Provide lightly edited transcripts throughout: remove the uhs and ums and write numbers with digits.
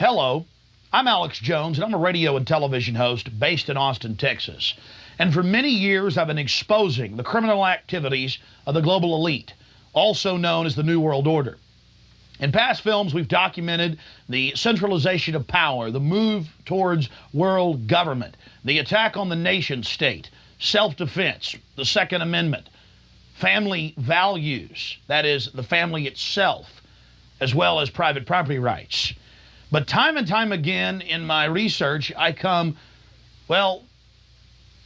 Hello, I'm Alex Jones, and I'm a radio and television host based in Austin, Texas. And for many years, I've been exposing the criminal activities of the global elite, also known as the New World Order. In past films, we've documented the centralization of power, the move towards world government, the attack on the nation state, self-defense, the Second Amendment, family values, that is, the family itself, as well as private property rights. But time and time again in my research, I come, well,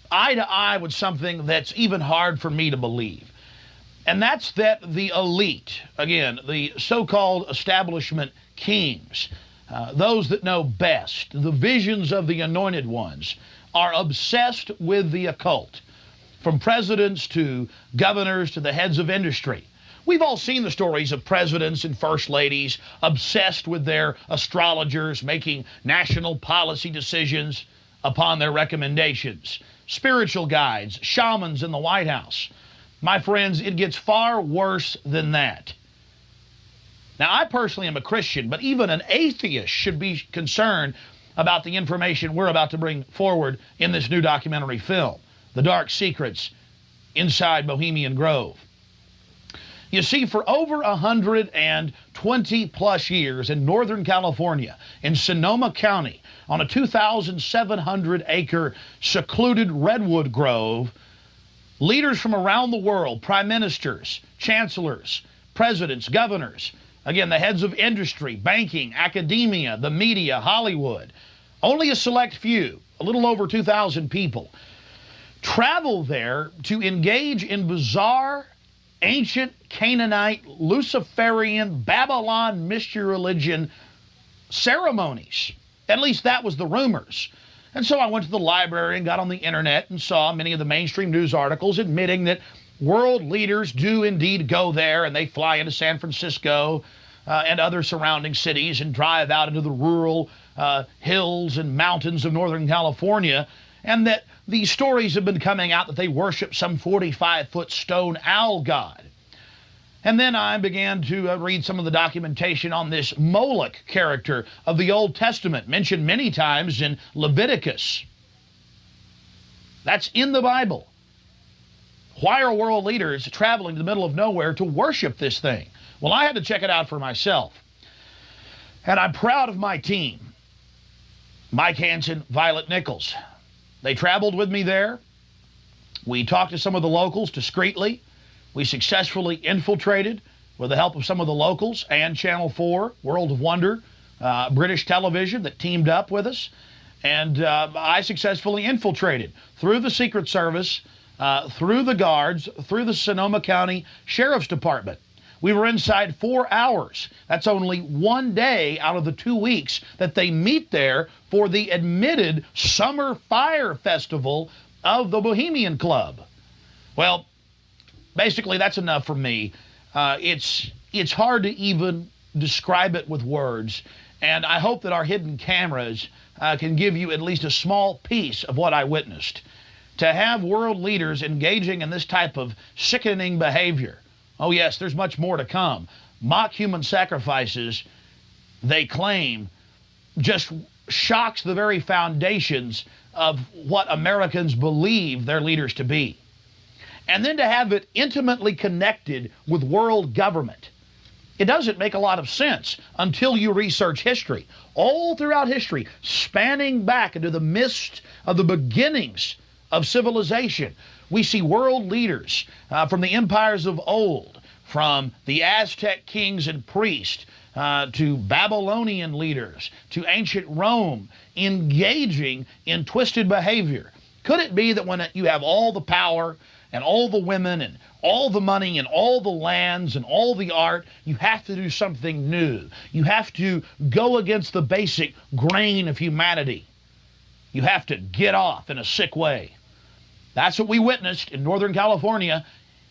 eye to eye with something that's even hard for me to believe. And that's that the elite, again, the so-called establishment kings, those that know best, the visions of the anointed ones, are obsessed with the occult, from presidents to governors to the heads of industry. We've all seen the stories of presidents and first ladies obsessed with their astrologers making national policy decisions upon their recommendations. Spiritual guides, shamans in the White House. My friends, it gets far worse than that. Now, I personally am a Christian, but even an atheist should be concerned about the information we're about to bring forward in this new documentary film, The Dark Secrets Inside Bohemian Grove. You see, for over 120 plus years in Northern California, in Sonoma County, on a 2,700-acre secluded Redwood Grove, leaders from around the world, prime ministers, chancellors, presidents, governors, again, the heads of industry, banking, academia, the media, Hollywood, only a select few, a little over 2,000 people, travel there to engage in bizarre, ancient Canaanite, Luciferian, Babylon mystery religion ceremonies. At least that was the rumors. And so I went to the library and got on the internet and saw many of the mainstream news articles admitting that world leaders do indeed go there, and they fly into San Francisco and other surrounding cities and drive out into the rural hills and mountains of Northern California, and that these stories have been coming out that they worship some 45-foot stone owl god. And then I began to read some of the documentation on this Moloch character of the Old Testament, mentioned many times in Leviticus. That's in the Bible. Why are world leaders traveling to the middle of nowhere to worship this thing? Well, I had to check it out for myself. And I'm proud of my team. Mike Hansen, Violet Nichols. They traveled with me there. We talked to some of the locals discreetly. We successfully infiltrated, with the help of some of the locals and Channel 4, World of Wonder, British television that teamed up with us. And I successfully infiltrated through the Secret Service, through the guards, through the Sonoma County Sheriff's Department. We were inside 4 hours. That's only one day out of the 2 weeks that they meet there for the admitted Summer Fire Festival of the Bohemian Club. Well, basically, that's enough for me. It's hard to even describe it with words, and I hope that our hidden cameras can give you at least a small piece of what I witnessed. To have world leaders engaging in this type of sickening behavior, oh yes, there's much more to come. Mock human sacrifices, they claim, just shocks the very foundations of what Americans believe their leaders to be. And then to have it intimately connected with world government. It doesn't make a lot of sense until you research history. All throughout history, spanning back into the mist of the beginnings of civilization, we see world leaders from the empires of old, from the Aztec kings and priests to Babylonian leaders, to ancient Rome, engaging in twisted behavior. Could it be that when you have all the power and all the women and all the money and all the lands and all the art, you have to do something new? You have to go against the basic grain of humanity. You have to get off in a sick way. That's what we witnessed in Northern California,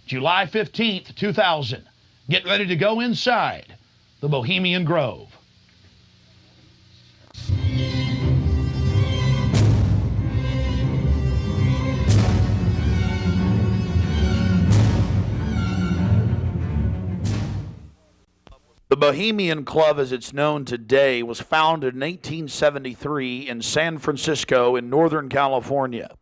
July 15th, 2000. Get ready to go inside the Bohemian Grove. The Bohemian Club, as it's known today, was founded in 1873 in San Francisco in Northern California.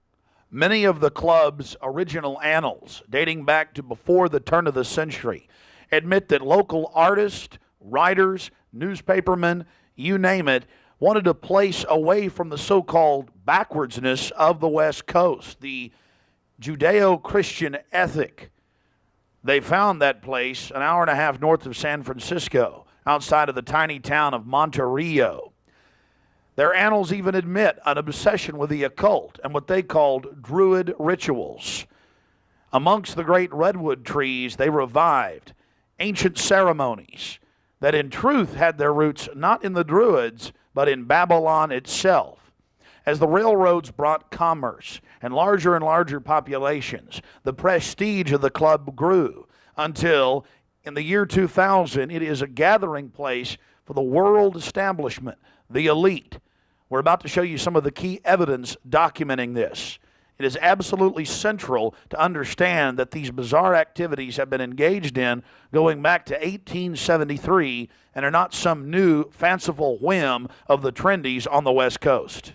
Many of the club's original annals, dating back to before the turn of the century, admit that local artists, writers, newspapermen, you name it, wanted a place away from the so-called backwardsness of the West Coast, the Judeo-Christian ethic. They found that place an hour and a half north of San Francisco, outside of the tiny town of Monterey. Their annals even admit an obsession with the occult and what they called Druid rituals. Amongst the great redwood trees, they revived ancient ceremonies that in truth had their roots not in the Druids, but in Babylon itself. As the railroads brought commerce and larger populations, the prestige of the club grew until, in the year 2000, it is a gathering place for the world establishment, the elite. We're about to show you some of the key evidence documenting this. It is absolutely central to understand that these bizarre activities have been engaged in going back to 1873 and are not some new fanciful whim of the trendies on the West Coast.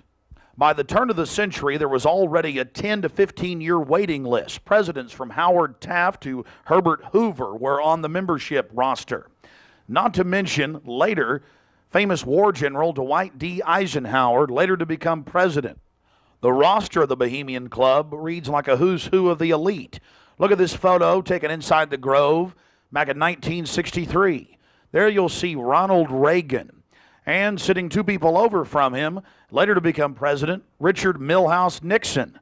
By the turn of the century, there was already a 10 to 15-year waiting list. Presidents from Howard Taft to Herbert Hoover were on the membership roster. Not to mention, later, famous war general Dwight D. Eisenhower, later to become president. The roster of the Bohemian Club reads like a who's who of the elite. Look at this photo taken inside the Grove back in 1963. There you'll see Ronald Reagan, and sitting two people over from him, later to become president, Richard Milhous Nixon.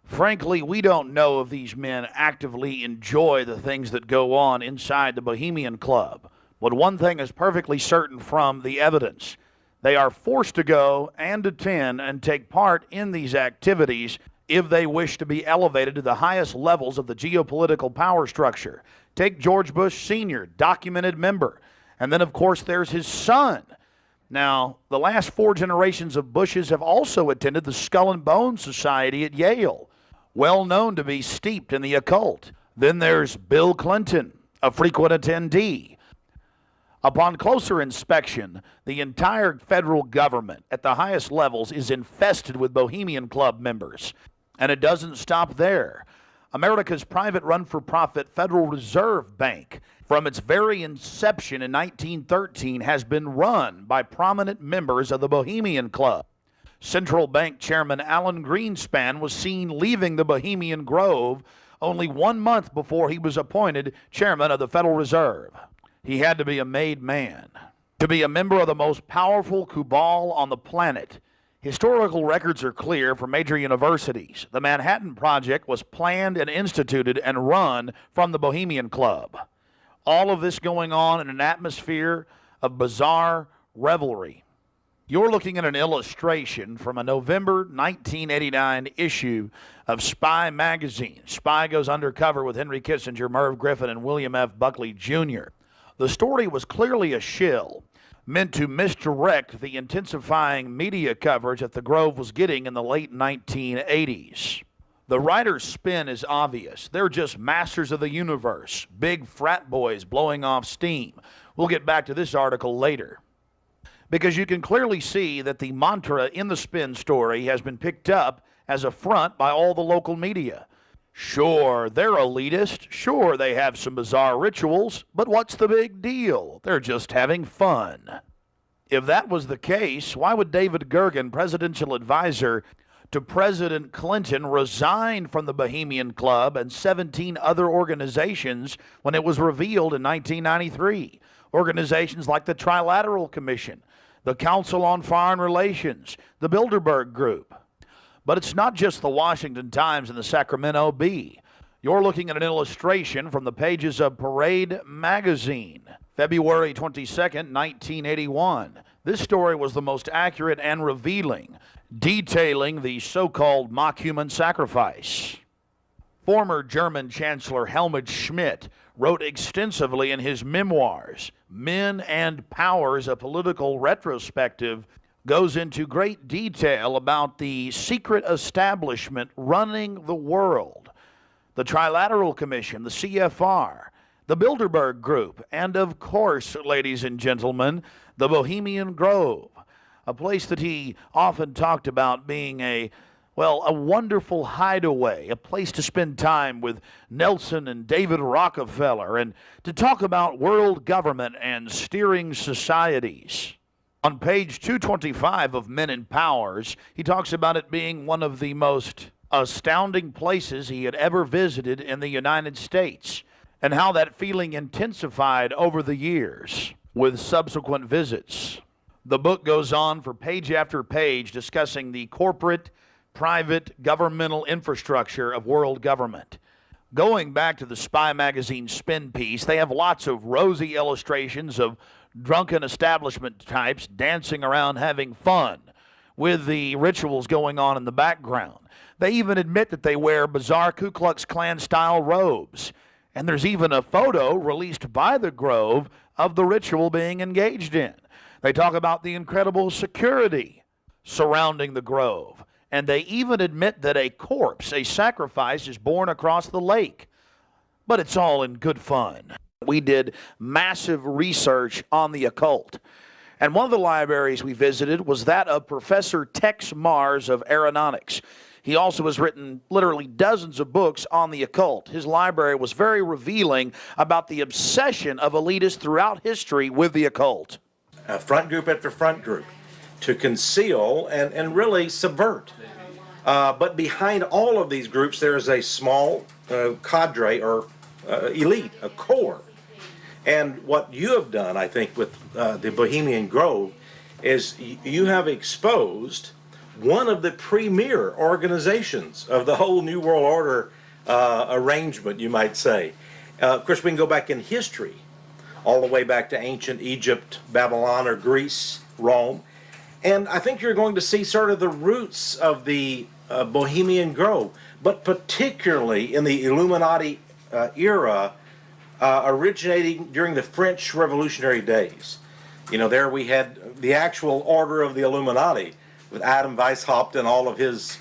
Frankly, we don't know if these men actively enjoy the things that go on inside the Bohemian Club. But one thing is perfectly certain from the evidence. They are forced to go and attend and take part in these activities if they wish to be elevated to the highest levels of the geopolitical power structure. Take George Bush Sr., documented member. And then, of course, there's his son. Now, the last 4 generations of Bushes have also attended the Skull and Bones Society at Yale, well known to be steeped in the occult. Then there's Bill Clinton, a frequent attendee. Upon closer inspection, the entire federal government at the highest levels is infested with Bohemian Club members. And it doesn't stop there. America's private run-for-profit Federal Reserve Bank, from its very inception in 1913, has been run by prominent members of the Bohemian Club. Central Bank Chairman Alan Greenspan was seen leaving the Bohemian Grove only 1 month before he was appointed chairman of the Federal Reserve. He had to be a made man. To be a member of the most powerful cabal on the planet. Historical records are clear from major universities. The Manhattan Project was planned and instituted and run from the Bohemian Club. All of this going on in an atmosphere of bizarre revelry. You're looking at an illustration from a November 1989 issue of Spy magazine. Spy goes undercover with Henry Kissinger, Merv Griffin, and William F. Buckley Jr. The story was clearly a shill, meant to misdirect the intensifying media coverage that the Grove was getting in the late 1980s. The writer's spin is obvious. They're just masters of the universe, big frat boys blowing off steam. We'll get back to this article later. Because you can clearly see that the mantra in the spin story has been picked up as a front by all the local media. Sure, they're elitist. Sure, they have some bizarre rituals. But what's the big deal? They're just having fun. If that was the case, why would David Gergen, presidential advisor to President Clinton, resign from the Bohemian Club and 17 other organizations when it was revealed in 1993? Organizations like the Trilateral Commission, the Council on Foreign Relations, the Bilderberg Group. But it's not just the Washington Times and the Sacramento Bee. You're looking at an illustration from the pages of Parade magazine, February 22nd, 1981. This story was the most accurate and revealing, detailing the so-called mock human sacrifice. Former German Chancellor Helmut Schmidt wrote extensively in his memoirs, Men and Powers, a Political Retrospective, goes into great detail about the secret establishment running the world. The Trilateral Commission, the CFR, the Bilderberg Group, and of course, ladies and gentlemen, the Bohemian Grove, a place that he often talked about being a wonderful hideaway, a place to spend time with Nelson and David Rockefeller, and to talk about world government and steering societies. On page 225 of Men and Powers, he talks about it being one of the most astounding places he had ever visited in the United States, and how that feeling intensified over the years with subsequent visits. The book goes on for page after page discussing the corporate, private, governmental infrastructure of world government. Going back to the Spy magazine spin piece, they have lots of rosy illustrations of drunken establishment types dancing around having fun with the rituals going on in the background. They even admit that they wear bizarre Ku Klux Klan-style robes. And there's even a photo released by the Grove of the ritual being engaged in. They talk about the incredible security surrounding the Grove. And they even admit that a corpse, a sacrifice, is borne across the lake. But it's all in good fun. We did massive research on the occult. And one of the libraries we visited was that of Professor Tex Mars of Aeronautics. He also has written literally dozens of books on the occult. His library was very revealing about the obsession of elitists throughout history with the occult. Front group after front group to conceal and really subvert. But behind all of these groups, there is a small cadre or elite, a core. And what you have done, I think, with the Bohemian Grove is you have exposed one of the premier organizations of the whole New World Order arrangement, you might say. Of course, we can go back in history, all the way back to ancient Egypt, Babylon, or Greece, Rome. And I think you're going to see sort of the roots of the Bohemian Grove, but particularly in the Illuminati era, originating during the French Revolutionary days. You know, there we had the actual order of the Illuminati, with Adam Weishaupt and all of his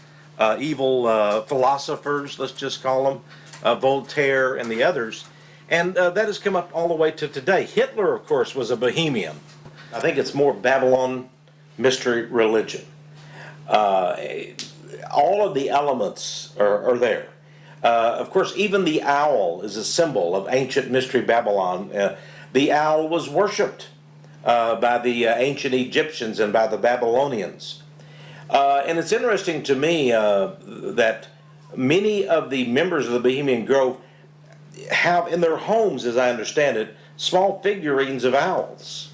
evil philosophers, let's just call them, Voltaire and the others. And that has come up all the way to today. Hitler, of course, was a Bohemian. I think it's more Babylon mystery religion. All of the elements are there. Of course, even the owl is a symbol of ancient mystery Babylon. The owl was worshipped by the ancient Egyptians and by the Babylonians. And it's interesting to me that many of the members of the Bohemian Grove have in their homes, as I understand it, small figurines of owls.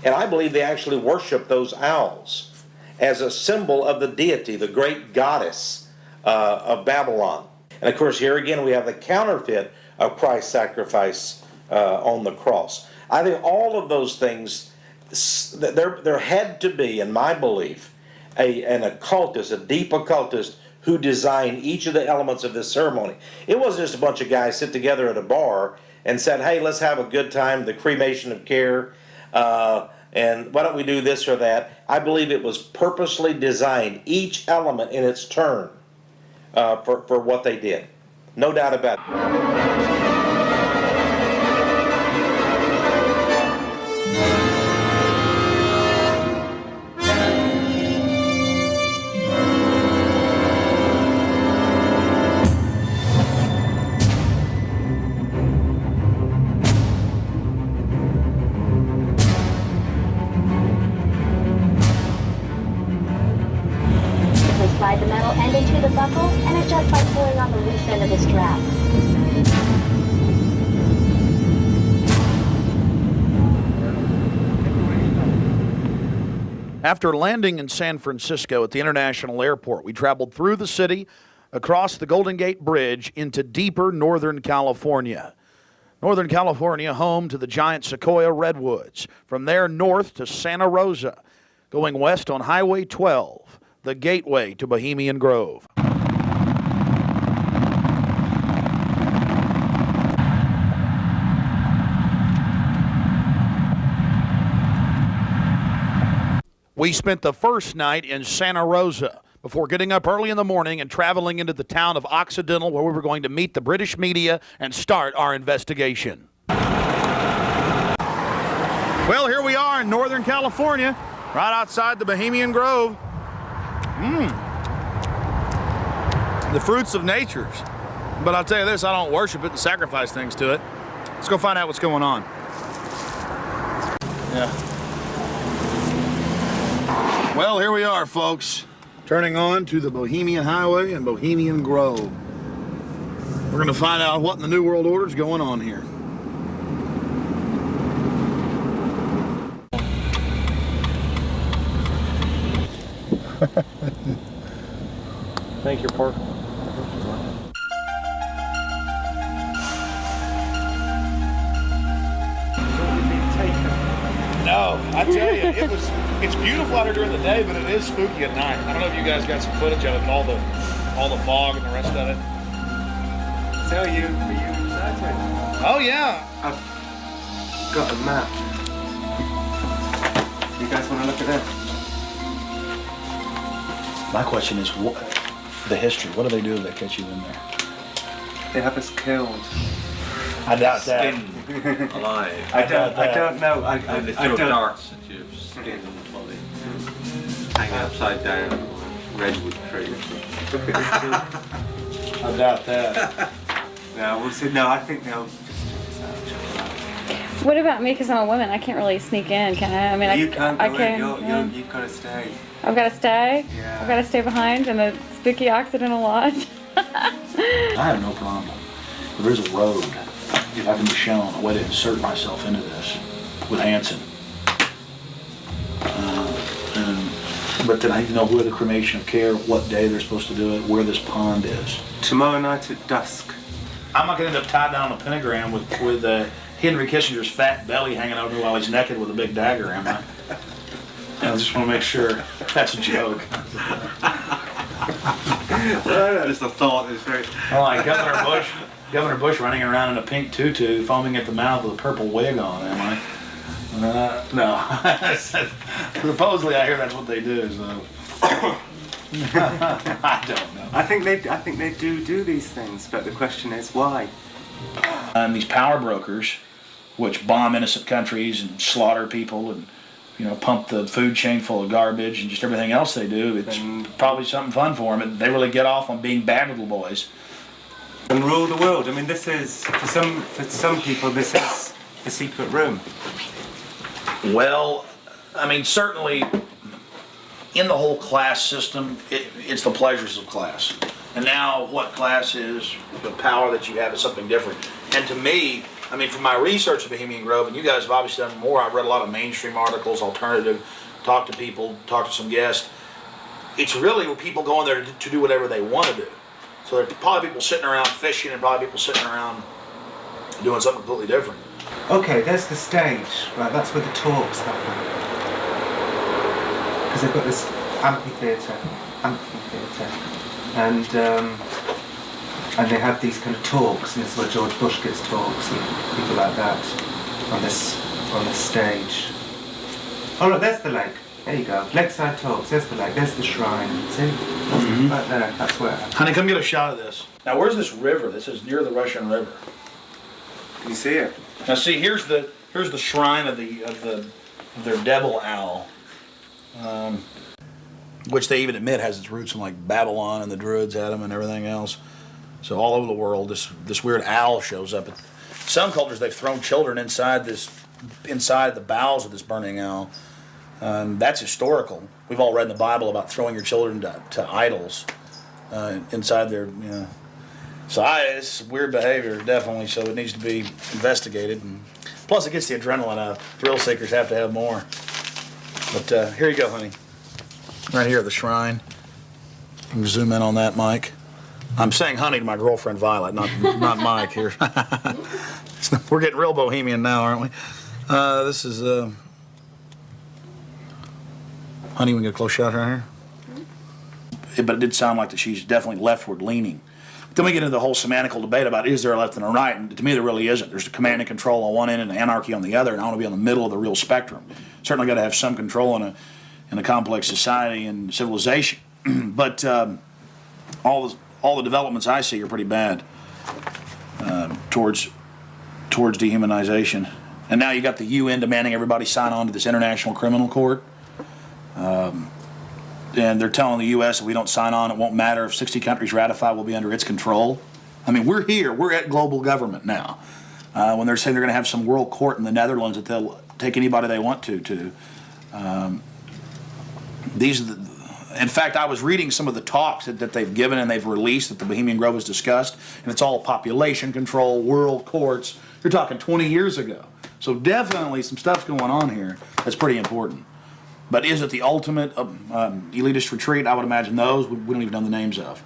And I believe they actually worship those owls as a symbol of the deity, the great goddess of Babylon. And of course, here again, we have the counterfeit of Christ's sacrifice on the cross. I think all of those things, there had to be, in my belief, an occultist, a deep occultist, who designed each of the elements of this ceremony. It wasn't just a bunch of guys sit together at a bar and said, hey, let's have a good time, the cremation of care, and why don't we do this or that. I believe it was purposely designed, each element in its turn, for what they did. No doubt about it. Slide the metal end into the buckle and adjust by pulling on the loose end of the strap. After landing in San Francisco at the International Airport, we traveled through the city, across the Golden Gate Bridge, into deeper Northern California. Northern California, home to the giant Sequoia Redwoods. From there north to Santa Rosa, going west on Highway 12, the gateway to Bohemian Grove. We spent the first night in Santa Rosa, before getting up early in the morning and traveling into the town of Occidental, where we were going to meet the British media and start our investigation. Well, here we are in Northern California, right outside the Bohemian Grove. The fruits of nature. But I'll tell you this, I don't worship it and sacrifice things to it. Let's go find out what's going on. Yeah. Well, here we are, folks. Turning on to the Bohemian Highway and Bohemian Grove. We're going to find out what in the New World Order is going on here. Thank you, Park. No, I tell you, it's beautiful out here during the day, but it is spooky at night. I don't know if you guys got some footage of it, all the fog and the rest of it. So are you excited? Oh yeah. I've got a map. You guys want to look at that? My question is, what, the history, what do they do if they catch you in there? They have us killed. I doubt that. Alive. I don't know. I They throw don't. darts at your skin and body. Hang upside down on a redwood tree. I doubt that. No, we'll see. No, I think they'll just check us out. What about me? Because I'm a woman, I can't really sneak in, can I? I mean, You can't go I can. in. You've got to stay. I've got to stay. Yeah. I've got to stay behind in the spooky Occidental Lodge. I have no problem. There is a road, if I can be shown, a way to insert myself into this with Hanson. But then I need to know where the cremation of care, what day they're supposed to do it, where this pond is. Tomorrow night at dusk. I'm not going to end up tied down on a pentagram with Henry Kissinger's fat belly hanging over while he's naked with a big dagger, am I? I just want to make sure that's a joke. Just a thought. It's very. Oh, like Governor Bush running around in a pink tutu, foaming at the mouth with a purple wig on, am I? No. Supposedly, I hear that's what they do. So I don't know. I think they do these things, but the question is why. And these power brokers, which bomb innocent countries and slaughter people and pump the food chain full of garbage and just everything else they do, it's probably something fun for them. They really get off on being bad little boys. And rule the world. I mean, this is for some people. This is the secret room. Well, I mean, certainly in the whole class system, it's the pleasures of class. And now what class is, the power that you have is something different. And to me, I mean, from my research of Bohemian Grove, and you guys have obviously done more, I've read a lot of mainstream articles, alternative, talked to people, talked to some guests. It's really where people go in there to do whatever they want to do. So there's probably people sitting around fishing and probably people sitting around doing something completely different. Okay, there's the stage. Right, that's where the talks happen. Because they've got this amphitheatre, and they have these kind of talks, and this is where George Bush gives talks and people like that on this stage. Oh look, there's the lake. There you go. Lakeside talks. There's the lake. There's the shrine. See? Right there. That's where. Honey, come get a shot of this. Now, where's this river? This is near the Russian River. Can you see it? Now, see, here's the shrine of their devil owl, which they even admit has its roots in like Babylon and the Druids had them and everything else. So all over the world, this weird owl shows up. Some cultures they've thrown children inside the bowels of this burning owl. That's historical. We've all read in the Bible about throwing your children to idols inside their, So it's weird behavior, definitely, so it needs to be investigated. And plus, it gets the adrenaline up. Thrill seekers have to have more. But here you go, honey. Right here at the shrine. You can zoom in on that, Mike. I'm saying honey to my girlfriend, Violet, not Mike here. We're getting real bohemian now, aren't we? This is... Honey, we can get a close shot right here. But it did sound like that she's definitely leftward leaning. Then we get into the whole semantical debate about is there a left and a right, and to me there really isn't. There's command and control on one end and anarchy on the other, and I want to be on the middle of the real spectrum. Certainly got to have some control in a complex society and civilization. but all the developments I see are pretty bad towards dehumanization. And now you got the UN demanding everybody sign on to this International Criminal Court. And they're telling the U.S. if we don't sign on, it won't matter. If 60 countries ratify, we'll be under its control. I mean, we're here. We're at global government now. When they're saying they're going to have some world court in the Netherlands that they'll take anybody they want to. These are in fact, I was reading some of the talks that they've given and they've released that the Bohemian Grove has discussed, and it's all population control, world courts. You're talking 20 years ago. So definitely some stuff's going on here that's pretty important. But is it the ultimate elitist retreat? I would imagine those we don't even know the names of.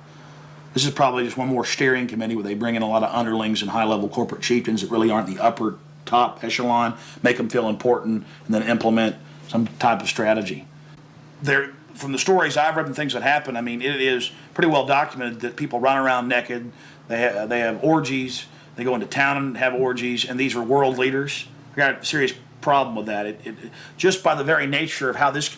This is probably just one more steering committee where they bring in a lot of underlings and high-level corporate chieftains that really aren't the upper top echelon, make them feel important, and then implement some type of strategy. From the stories I've read and things that happen, I mean, it is pretty well documented that people run around naked. They have orgies. They go into town and have orgies, and these are world leaders. I got a serious problem with that. Just by the very nature of how this,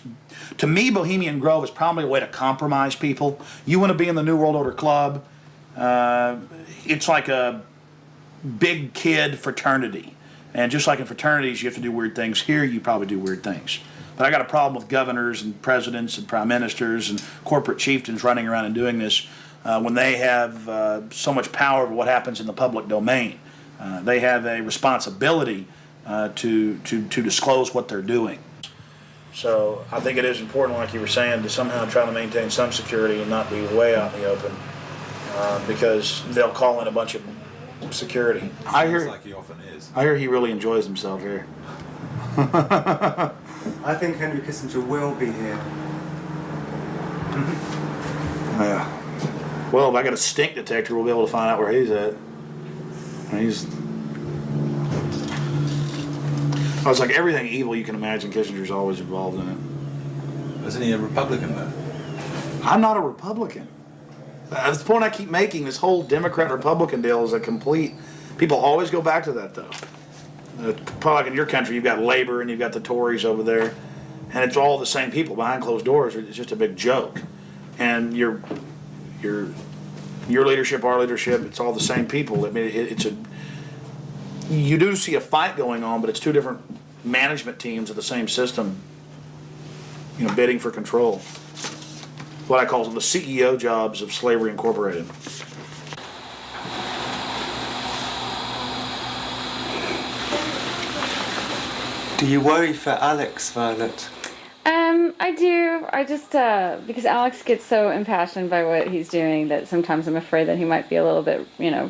to me, Bohemian Grove is probably a way to compromise people. You want to be in the New World Order Club. It's like a big kid fraternity. And just like in fraternities, you have to do weird things. Here, you probably do weird things. But I got a problem with governors and presidents and prime ministers and corporate chieftains running around and doing this when they have so much power over what happens in the public domain. They have a responsibility to disclose what they're doing. So I think it is important, like you were saying, to somehow try to maintain some security and not be way out in the open because they'll call in a bunch of security. I hear like he often is. I hear he really enjoys himself here. I think Henry Kissinger will be here. Yeah. Well, if I got a stink detector, we'll be able to find out where he's at. Oh, it's like everything evil you can imagine, Kissinger's always involved in it. Isn't he a Republican, though? I'm not a Republican. That's the point I keep making. This whole Democrat-Republican deal is a complete... People always go back to that, though. Probably like in your country, you've got Labor and you've got the Tories over there, and it's all the same people behind closed doors. It's just a big joke. And your leadership, our leadership, it's all the same people. I mean, you do see a fight going on, but it's two different management teams of the same system, bidding for control. What I call the CEO jobs of Slavery Incorporated. Do you worry for Alex, Violet? I do. I just, because Alex gets so impassioned by what he's doing that sometimes I'm afraid that he might be a little bit,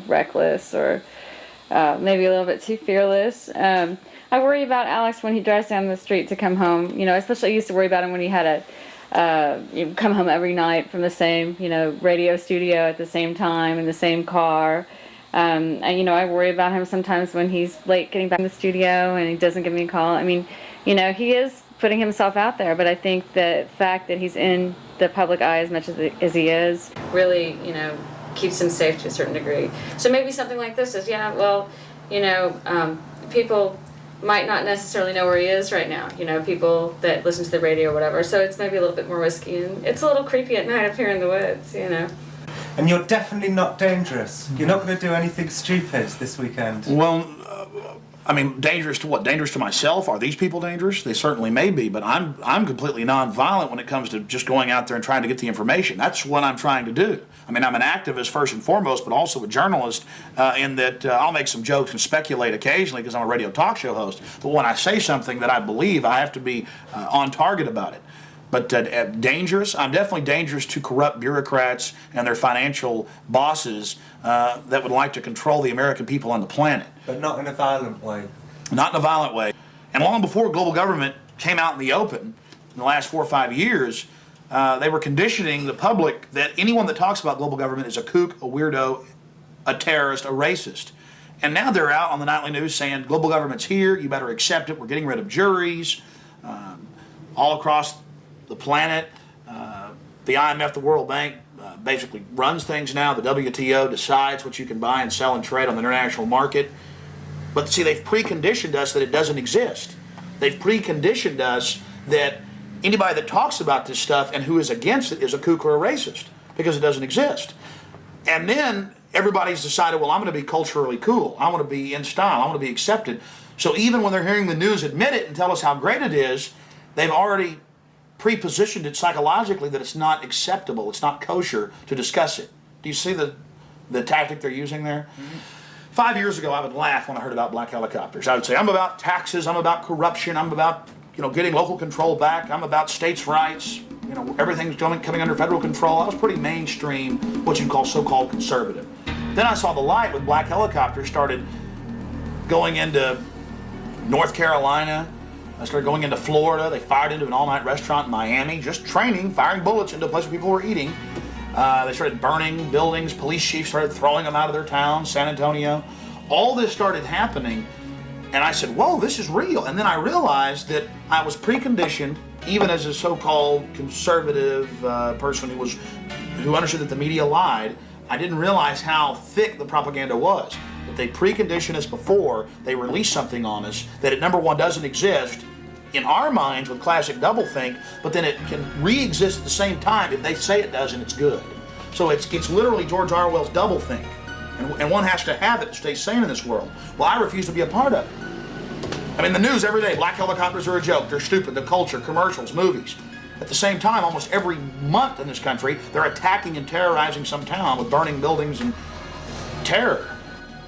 reckless or maybe a little bit too fearless. I worry about Alex when he drives down the street to come home. Especially I used to worry about him when he had come home every night from the same, radio studio at the same time in the same car. And, I worry about him sometimes when he's late getting back in the studio and he doesn't give me a call. I mean, he is putting himself out there, but I think the fact that he's in the public eye as much as he is really, keeps him safe to a certain degree. So maybe something like this is, people might not necessarily know where he is right now, people that listen to the radio or whatever. So it's maybe a little bit more risky, and it's a little creepy at night up here in the woods, And you're definitely not dangerous. You're not going to do anything stupid this weekend. Well, dangerous to what? Dangerous to myself? Are these people dangerous? They certainly may be, but I'm completely nonviolent when it comes to just going out there and trying to get the information. That's what I'm trying to do. I'm an activist first and foremost, but also a journalist in that I'll make some jokes and speculate occasionally because I'm a radio talk show host. But when I say something that I believe, I have to be on target about it. But dangerous? I'm definitely dangerous to corrupt bureaucrats and their financial bosses that would like to control the American people on the planet. But not in a violent way. Not in a violent way. And long before global government came out in the open, in the last 4 or 5 years, they were conditioning the public that anyone that talks about global government is a kook, a weirdo, a terrorist, a racist. And now they're out on the nightly news saying global government's here, you better accept it, we're getting rid of juries, all across the planet. The IMF, the World Bank, basically runs things now. The WTO decides what you can buy and sell and trade on the international market. But see, they've preconditioned us that it doesn't exist. They've preconditioned us that anybody that talks about this stuff and who is against it is a kook or a racist because it doesn't exist. And then everybody's decided, well, I'm going to be culturally cool. I want to be in style. I want to be accepted. So even when they're hearing the news admit it and tell us how great it is, they've already pre-positioned it psychologically that it's not acceptable, it's not kosher to discuss it. Do you see the tactic they're using there? Mm-hmm. 5 years ago, I would laugh when I heard about black helicopters. I would say, I'm about taxes, I'm about corruption, I'm about getting local control back, I'm about states' rights, everything's coming under federal control. I was pretty mainstream, what you'd call so-called conservative. Then I saw the light when black helicopters started going into North Carolina. I started going into Florida. They fired into an all-night restaurant in Miami, just training, firing bullets into a place where people were eating. They started burning buildings. Police chiefs started throwing them out of their towns, San Antonio. All this started happening, and I said, whoa, this is real. And then I realized that I was preconditioned, even as a so-called conservative person who understood that the media lied. I didn't realize how thick the propaganda was. That they precondition us before they release something on us, that it, number one, doesn't exist in our minds with classic doublethink, but then it can re-exist at the same time if they say it does and it's good. So it's literally George Orwell's doublethink, and one has to have it to stay sane in this world. Well, I refuse to be a part of it. I mean, the news every day, black helicopters are a joke, they're stupid, the culture, commercials, movies. At the same time, almost every month in this country, they're attacking and terrorizing some town with burning buildings and terror.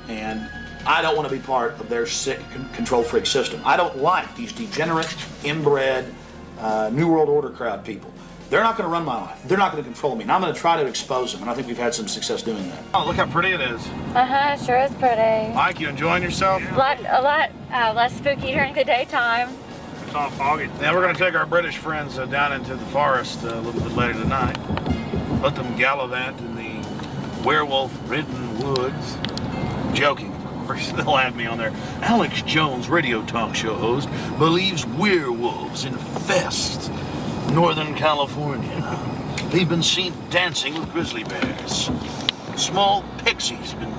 And I don't want to be part of their sick control freak system. I don't like these degenerate, inbred, New World Order crowd people. They're not going to run my life. They're not going to control me. And I'm going to try to expose them. And I think we've had some success doing that. Oh, look how pretty it is. Uh-huh, sure is pretty. Mike, you enjoying yourself? A lot less spooky during the daytime. It's all foggy. Now we're going to take our British friends down into the forest a little bit later tonight. Let them gallivant in the werewolf-ridden woods. Joking, of course. They'll have me on there. Alex Jones, radio talk show host, believes werewolves infest Northern California. They've been seen dancing with grizzly bears. Small pixies have been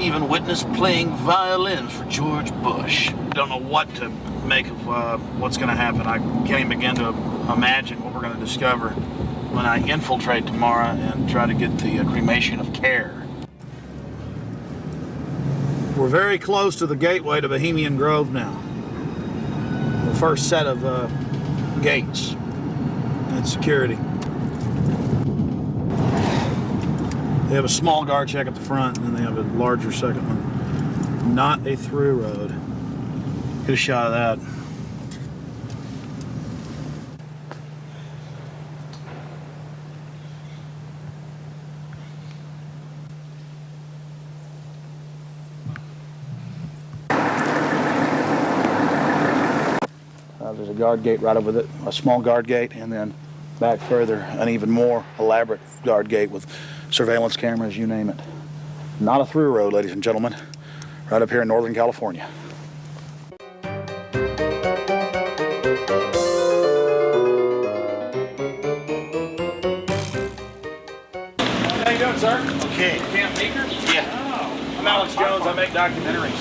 even witnessed playing violins for George Bush. Don't know what to make of what's going to happen. I can't even begin to imagine what we're going to discover when I infiltrate tomorrow and try to get the cremation of care. We're very close to the gateway to Bohemian Grove now. The first set of gates and security. They have a small guard check at the front, and then they have a larger second one. Not a through road. Get a shot of that. There's a guard gate right over it, a small guard gate, and then back further, an even more elaborate guard gate with surveillance cameras, you name it. Not a through road, ladies and gentlemen, right up here in Northern California. How you doing, sir? Okay. Camp Meeker? Yeah. Oh, I'm Alex Jones. I make documentaries.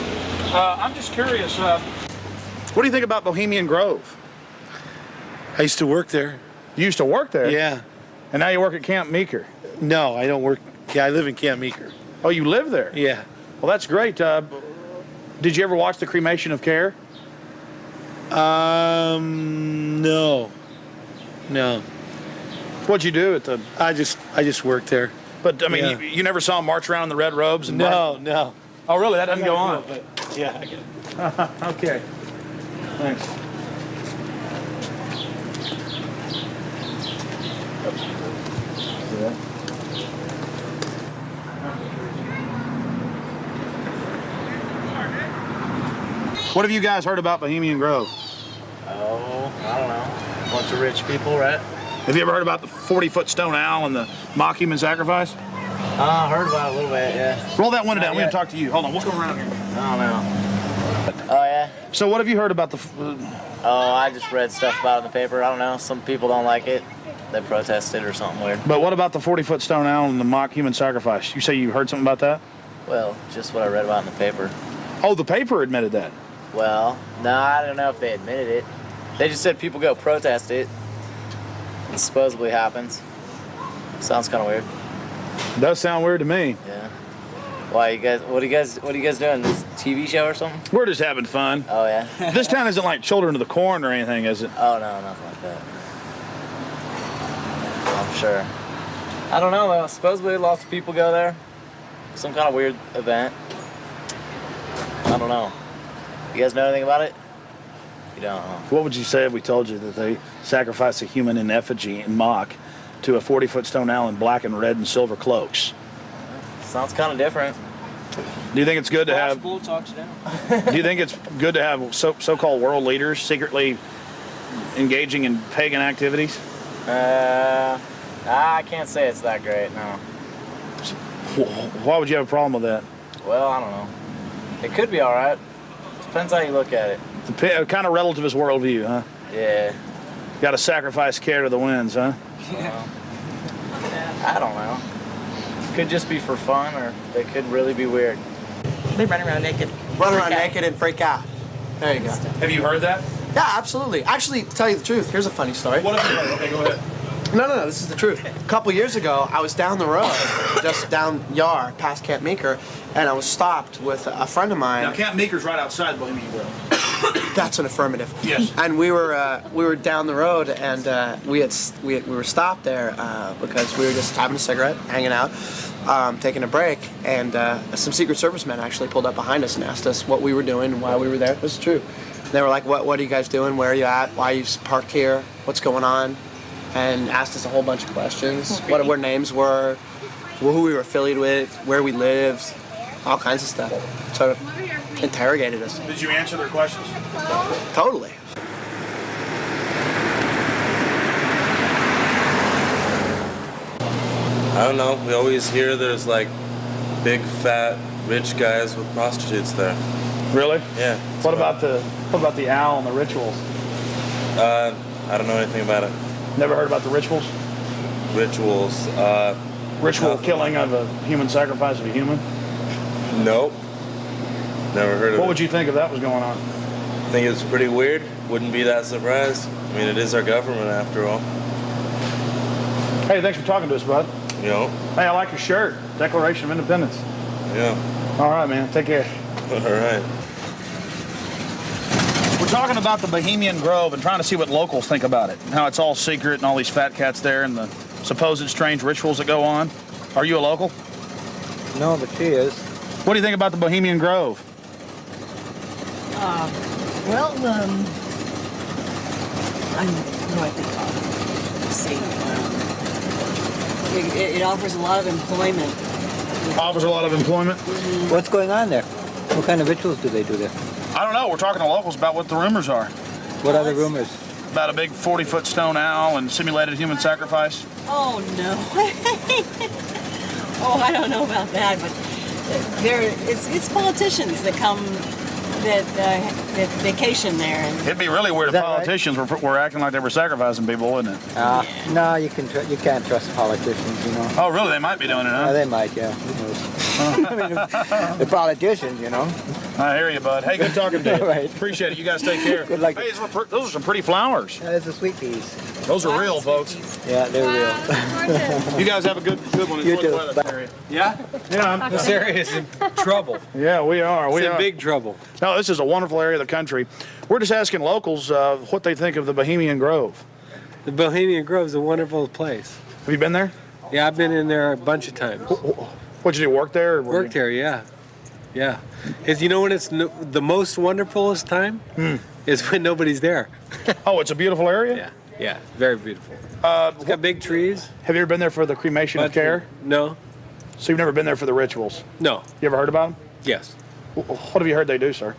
I'm just curious, what do you think about Bohemian Grove? I used to work there. You used to work there? Yeah. And now you work at Camp Meeker? No, I don't work. Yeah, I live in Camp Meeker. Oh, you live there? Yeah. Well, that's great. Did you ever watch the cremation of care? No. No. What'd you do at the... I just worked there. But, I mean, Yeah. you never saw them march around in the red robes? And No. Oh, really? That doesn't go on? But yeah, I get it. Okay. Thanks. Yeah. What have you guys heard about Bohemian Grove? Oh, I don't know. A bunch of rich people, right? Have you ever heard about the 40-foot stone owl and the mock human sacrifice? I heard about it a little bit, yeah. Roll that window down. Not We're going yet. to talk to you. Hold on. We'll come around here. I don't know. Oh, yeah? So what have you heard about the... Oh, I just read stuff about it in the paper. I don't know. Some people don't like it. They protested or something weird. But what about the 40-foot stone owl and the mock human sacrifice? You say you heard something about that? Well, just what I read about in the paper. Oh, the paper admitted that. Well, no, I don't know if they admitted it. They just said people go protest it. It supposedly happens. Sounds kind of weird. Does sound weird to me. Yeah. Why you guys? What are you guys doing? This TV show or something? We're just having fun. Oh yeah. This town isn't like Children of the Corn or anything, is it? Oh no, nothing like that. I'm sure. I don't know though. Supposedly lots of people go there. Some kind of weird event. I don't know. You guys know anything about it? You don't. Huh? What would you say if we told you that they sacrifice a human in effigy in mock to a 40-foot stone owl in black and red and silver cloaks? Sounds kind of different. Do you think it's good to have? Do you think it's good to have so-called world leaders secretly engaging in pagan activities? I can't say it's that great. No. Why would you have a problem with that? Well, I don't know. It could be all right. Depends how you look at it. Kind of relativist worldview, huh? Yeah. Got to sacrifice care to the winds, huh? I don't know. Could just be for fun, or they could really be weird. They run around naked. Run around naked and freak out. There you go. Have you heard that? Yeah, absolutely. Actually, to tell you the truth, here's a funny story. What have you heard? Okay, go ahead. No, this is the truth. A couple years ago, I was down the road, just down Yar, past Camp Meeker, and I was stopped with a friend of mine. Now, Camp Meeker's right outside Bohemian Grove. That's an affirmative. Yes. And we were down the road, and we were stopped there because we were just having a cigarette, hanging out, taking a break, and some Secret Service men actually pulled up behind us and asked us what we were doing and why we were there. This is true. They were like, "What are you guys doing? Where are you at? Why are you parked here? What's going on?" And asked us a whole bunch of questions. What our names were, who we were affiliated with, where we lived, all kinds of stuff. Sort of interrogated us. Did you answer their questions? Totally. I don't know. We always hear there's like big, fat, rich guys with prostitutes there. Really? Yeah. What about the owl and the rituals? I don't know anything about it. Never heard about the rituals? Rituals. Ritual killing of a human, sacrifice of a human? Nope. Never heard of it. What would you think if that was going on? I think it's pretty weird. Wouldn't be that surprised. I mean, it is our government after all. Hey, thanks for talking to us, bud. You know? Hey, I like your shirt. Declaration of Independence. Yeah. All right, man. Take care. All right. We're talking about the Bohemian Grove and trying to see what locals think about it. How it's all secret and all these fat cats there and the supposed strange rituals that go on. Are you a local? No, but she is. What do you think about the Bohemian Grove? Well, I know what I think about it. Let's see. It offers a lot of employment. Offers a lot of employment? Mm-hmm. What's going on there? What kind of rituals do they do there? I don't know. We're talking to locals about what the rumors are. What are the rumors? About a big 40-foot stone owl and simulated human sacrifice. Oh, no. Oh, I don't know about that, but it's politicians that come, that vacation there. And it'd be really weird if politicians were acting like they were sacrificing people, wouldn't it? No, you can't trust politicians, you know. Oh, really? They might be doing it, huh? They might, yeah. Who knows? I mean, the politicians, you know. I hear you, bud. Hey, good talking to you. Right. Appreciate it. You guys take care. Good luck. Hey, those are some pretty flowers. Yeah, those are sweet peas. Those are real, folks. Yeah, they're real. You guys have a good one. You Enjoy the too. weather in this area. Yeah? Yeah. This area is in trouble. Yeah, we are. It's in big trouble. No, this is a wonderful area of the country. We're just asking locals what they think of the Bohemian Grove. The Bohemian Grove is a wonderful place. Have you been there? Yeah, I've been in there a bunch of times. What'd you do, work there? Or Worked there, yeah. Yeah. You know when it's the most wonderfulest time? Is when nobody's there. Oh, it's a beautiful area? Yeah, yeah, very beautiful. It's got big trees. Have you ever been there for the cremation of care? No. So you've never been there for the rituals? No. You ever heard about them? Yes. What have you heard they do, sir?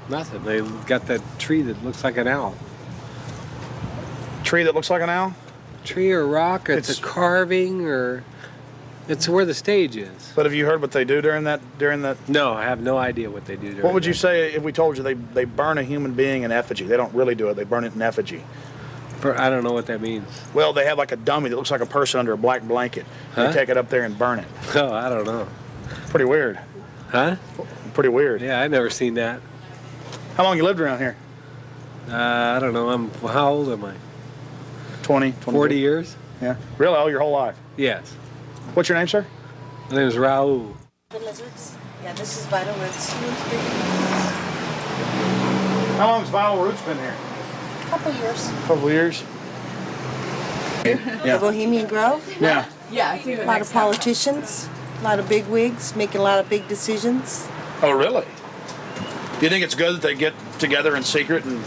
Nothing. They got that tree that looks like an owl. Tree that looks like an owl? Tree or rock, or it's a carving, or it's where the stage is. But have you heard what they do during that? No, I have no idea what they do during What would you say if we told you they burn a human being in effigy? They don't really do it. They burn it in effigy. I don't know what that means. Well, they have like a dummy that looks like a person under a black blanket. Huh? They take it up there and burn it. Oh, I don't know. Pretty weird. Huh? Pretty weird. Yeah, I've never seen that. How long you lived around here? I don't know. How old am I? 20, 40 years. Yeah. Really? Oh, your whole life? Yes. What's your name, sir? My name is Raul. The lizards. Yeah, this is Vital Roots. How long has Vital Roots been here? Couple years. Couple years. The Bohemian Grove. Yeah. Yeah, I think a lot of politicians, a lot of big wigs making a lot of big decisions. Oh, really? Do you think it's good that they get together in secret and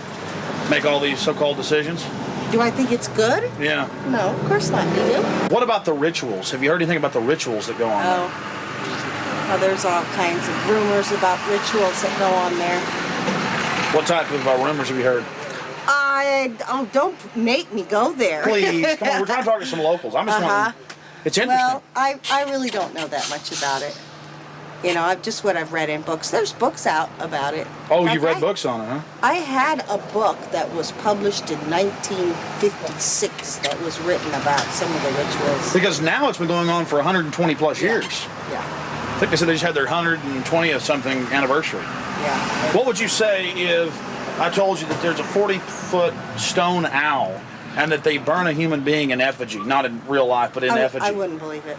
make all these so-called decisions? Do I think it's good? Yeah. No, of course not. Do you? What about the rituals? Have you heard anything about the rituals that go on there? Oh, there's all kinds of rumors about rituals that go on there. What type of rumors have you heard? Don't make me go there. Please, come on. We're trying to talk to some locals. I'm just wondering. It's interesting. Well, I really don't know that much about it. You know, what I've read in books. There's books out about it. Oh, you've read books on it, huh? I had a book that was published in 1956 that was written about some of the rituals. Because now it's been going on for 120 plus years. Yeah. I think they said they just had their 120th something anniversary. Yeah. What would you say if I told you that there's a 40-foot stone owl and that they burn a human being in effigy, not in real life, but in effigy? I wouldn't believe it.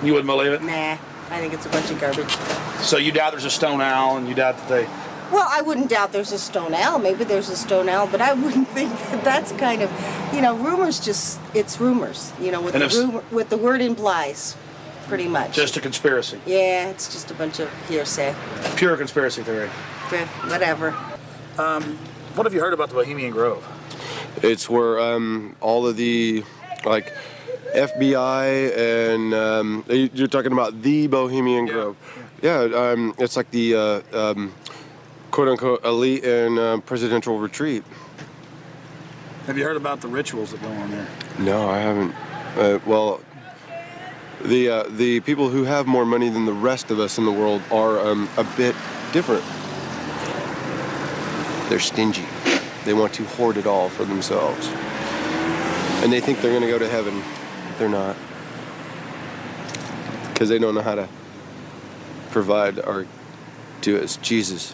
You wouldn't believe it? Nah, I think it's a bunch of garbage. So you doubt there's a stone owl, and you doubt that they... Well, I wouldn't doubt there's a stone owl. Maybe there's a stone owl, but I wouldn't think that that's kind of, rumors it's rumors, what the word implies, pretty much. Just a conspiracy. Yeah, it's just a bunch of hearsay. Pure conspiracy theory. Whatever. What have you heard about the Bohemian Grove? It's where all of the, like, FBI and you're talking about the Bohemian Grove. Yeah, it's like the quote-unquote elite and presidential retreat. Have you heard about the rituals that go on there? No, I haven't. Well, the people who have more money than the rest of us in the world are a bit different. They're stingy. They want to hoard it all for themselves. And they think they're going to go to heaven. They're not. Because they don't know how to provide or do as Jesus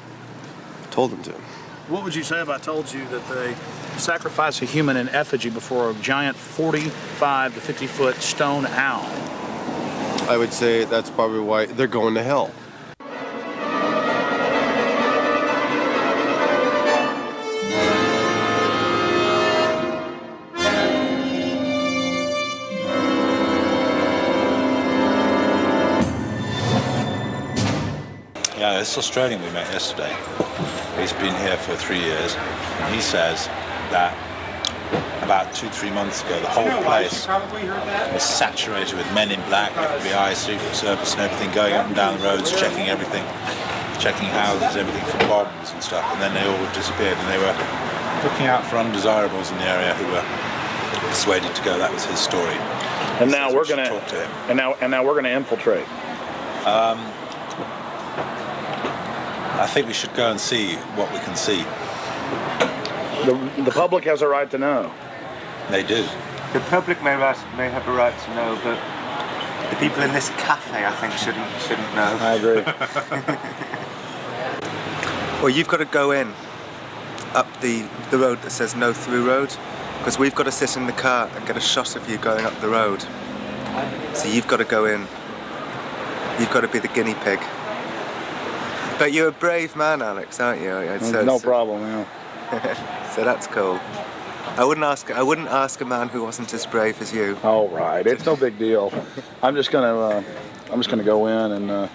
told them to. What would you say if I told you that they sacrifice a human in effigy before a giant 45 to 50-foot stone owl? I would say that's probably why they're going to hell. Yeah, this Australian we met yesterday, he's been here for 3 years, and he says that about 2-3 months ago the whole place was saturated with men in black, FBI, Secret Service and everything, going up and down the roads, checking everything, checking houses, everything for bombs and stuff, and then they all disappeared, and they were looking out for undesirables in the area who were persuaded to go. That was his story. And now we're going to talk to him. And now we're going to infiltrate. I think we should go and see what we can see. The public has a right to know. They do. The public may have a right to know, but the people in this cafe, I think, shouldn't know. I agree. Well, you've got to go in up the road that says no through road, because we've got to sit in the car and get a shot of you going up the road. So you've got to go in. You've got to be the guinea pig. But you're a brave man, Alex, aren't you? No problem, yeah. So that's cool. I wouldn't ask a man who wasn't as brave as you. All right, it's no big deal. I'm just gonna go in and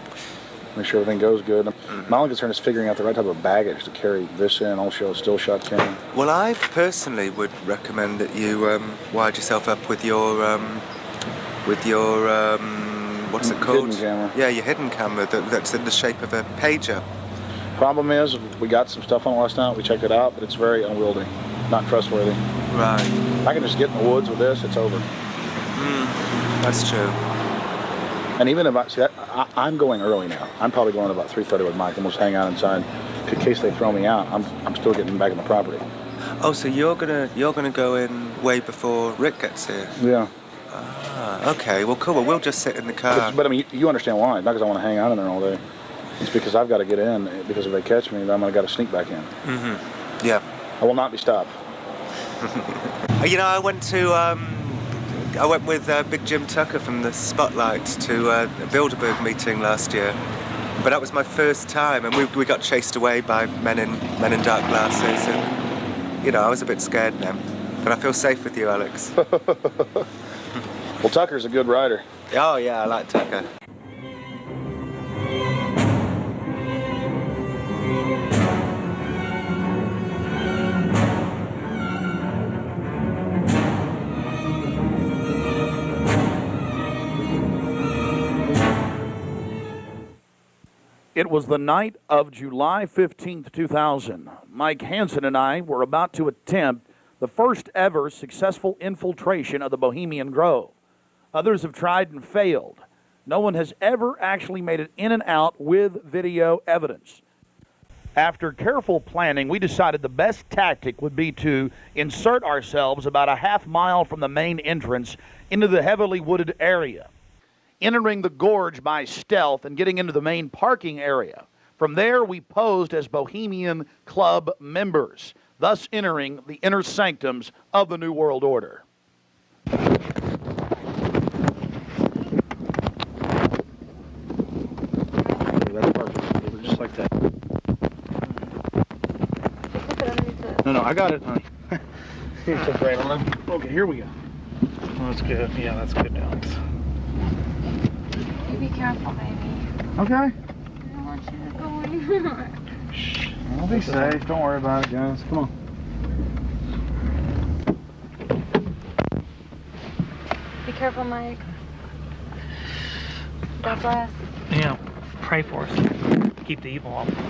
make sure everything goes good. My only concern is figuring out the right type of baggage to carry this in, also still shot camera. Well, I personally would recommend that you wired yourself up with your what's it called? Hidden camera. Yeah, your hidden camera that's in the shape of a pager. Problem is, we got some stuff on it last night. We checked it out, but it's very unwieldy, not trustworthy. Right. If I can just get in the woods with this, it's over. That's true. And even if I'm going early now. I'm probably going about 3:30 with Mike, and we'll just hang out inside in case they throw me out. I'm still getting back on the property. Oh, so you're gonna go in way before Rick gets here? Yeah. Ah, okay. Well, cool. Well, we'll just sit in the car. But I mean, you understand why? Not because I want to hang out in there all day. It's because I've got to get in. Because if they catch me, then I'm gonna got to sneak back in. Yeah. I will not be stopped. You know, I went with Big Jim Tucker from the Spotlight to a Bilderberg meeting last year, but that was my first time, and we got chased away by men in dark glasses, and you know, I was a bit scared then, but I feel safe with you, Alex. Well, Tucker's a good rider. Oh yeah, I like Tucker. It was the night of July 15th, 2000. Mike Hansen and I were about to attempt the first ever successful infiltration of the Bohemian Grove. Others have tried and failed. No one has ever actually made it in and out with video evidence. After careful planning, we decided the best tactic would be to insert ourselves about a half mile from the main entrance into the heavily wooded area, entering the gorge by stealth and getting into the main parking area. From there, we posed as Bohemian Club members, thus entering the inner sanctums of the New World Order. That's perfect. Just like that. No, I got it, honey. It's a great one. Okay, here we go. Well, that's good. Yeah, that's good, Alex. You be careful, baby. Okay. I don't want you to go anywhere. Shh. I'll be safe. Don't worry about it, guys. Come on. Be careful, Mike. God bless. Yeah, pray for us. Keep the evil off of us.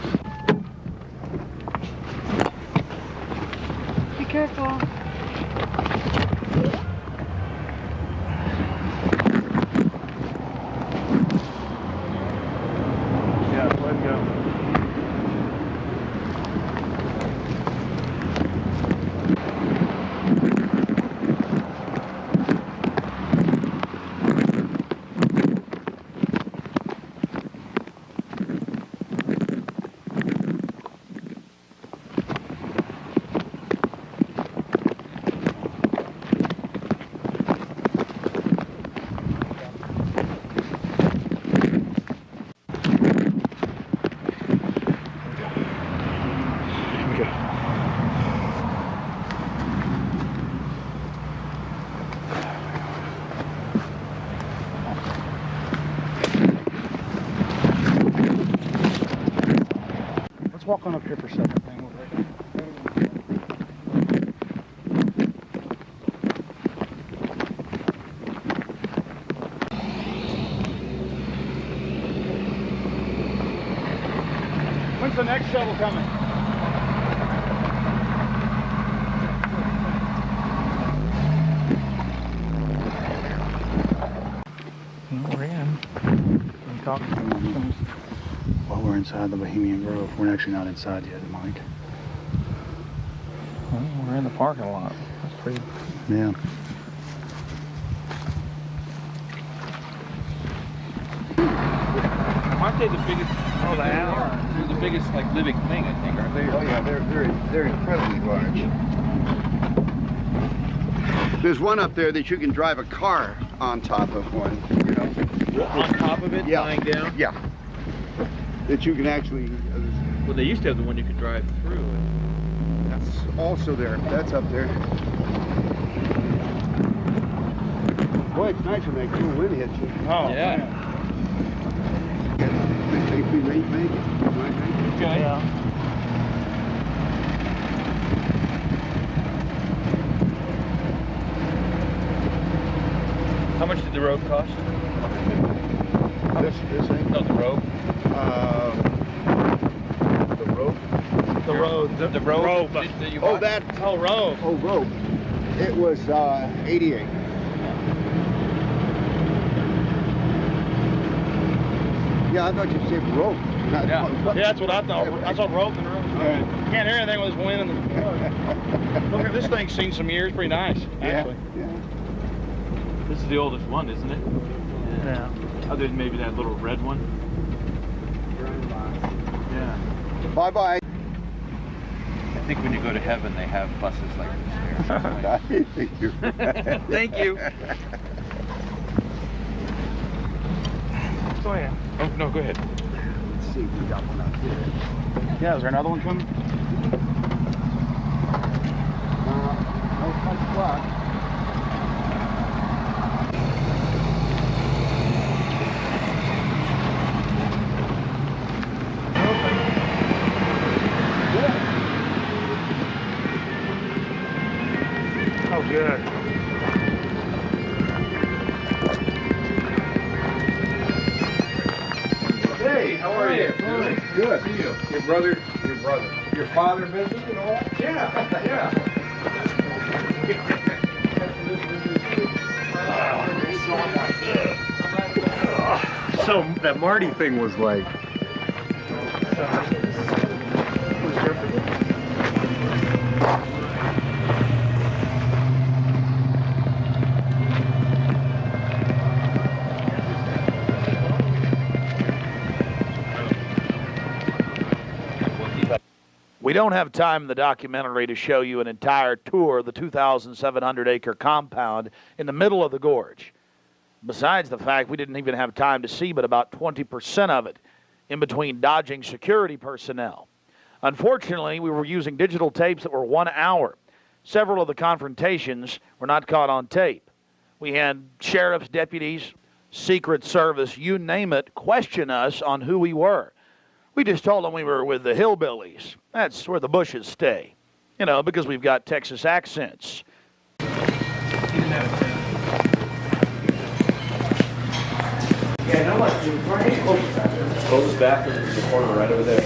Be careful. Walk on up here for a second. When's the next shovel coming? We're in. I'm talking to him. Well, we're inside the Bohemian Grove. We're actually not inside yet, Mike. Well, we're in the parking lot. That's pretty. Yeah. Aren't they the biggest? Oh, they are. They're the biggest, like, living thing, I think, aren't they? Oh yeah, they're incredibly large. There's one up there that you can drive a car on top of one. You know. On top of it, yeah. lying down. Yeah. That you can actually. Well, they used to have the one you could drive through. That's also there. That's up there. Boy, it's nice when that cool wind hits you. Oh yeah. Make me make it. Okay. Yeah. How much did the rope cost? This thing? No, the rope. The rope. The road. The rope. That you bought? That. Oh, rope. Oh, rope. It was 88. Yeah, I thought you said rope. Yeah, that's what I thought. I thought rope and rope. Right. Can't hear anything with this wind and the. Look at this thing's seen some years. Pretty nice, actually. Yeah. This is the oldest one, isn't it? Yeah. Other than maybe that little red one. Bye-bye. think when you go to heaven, they have buses like this there. Thank you. Thank you. Go ahead. Oh, no, go ahead. Let's see if we got one out here. Yeah, is there another one coming? No punch block. Oh, good. Hey, how are you? Good. Good. See you. Your brother, your father visited and all? Yeah, yeah. So that Marty thing was like. We don't have time in the documentary to show you an entire tour of the 2,700-acre compound in the middle of the gorge. Besides the fact we didn't even have time to see but about 20% of it in between dodging security personnel. Unfortunately, we were using digital tapes that were 1 hour. Several of the confrontations were not caught on tape. We had sheriff's deputies, Secret Service, you name it, question us on who we were. We just told them we were with the hillbillies. That's where the Bushes stay. You know, because we've got Texas accents. Yeah, no, like, close back in the corner right over there.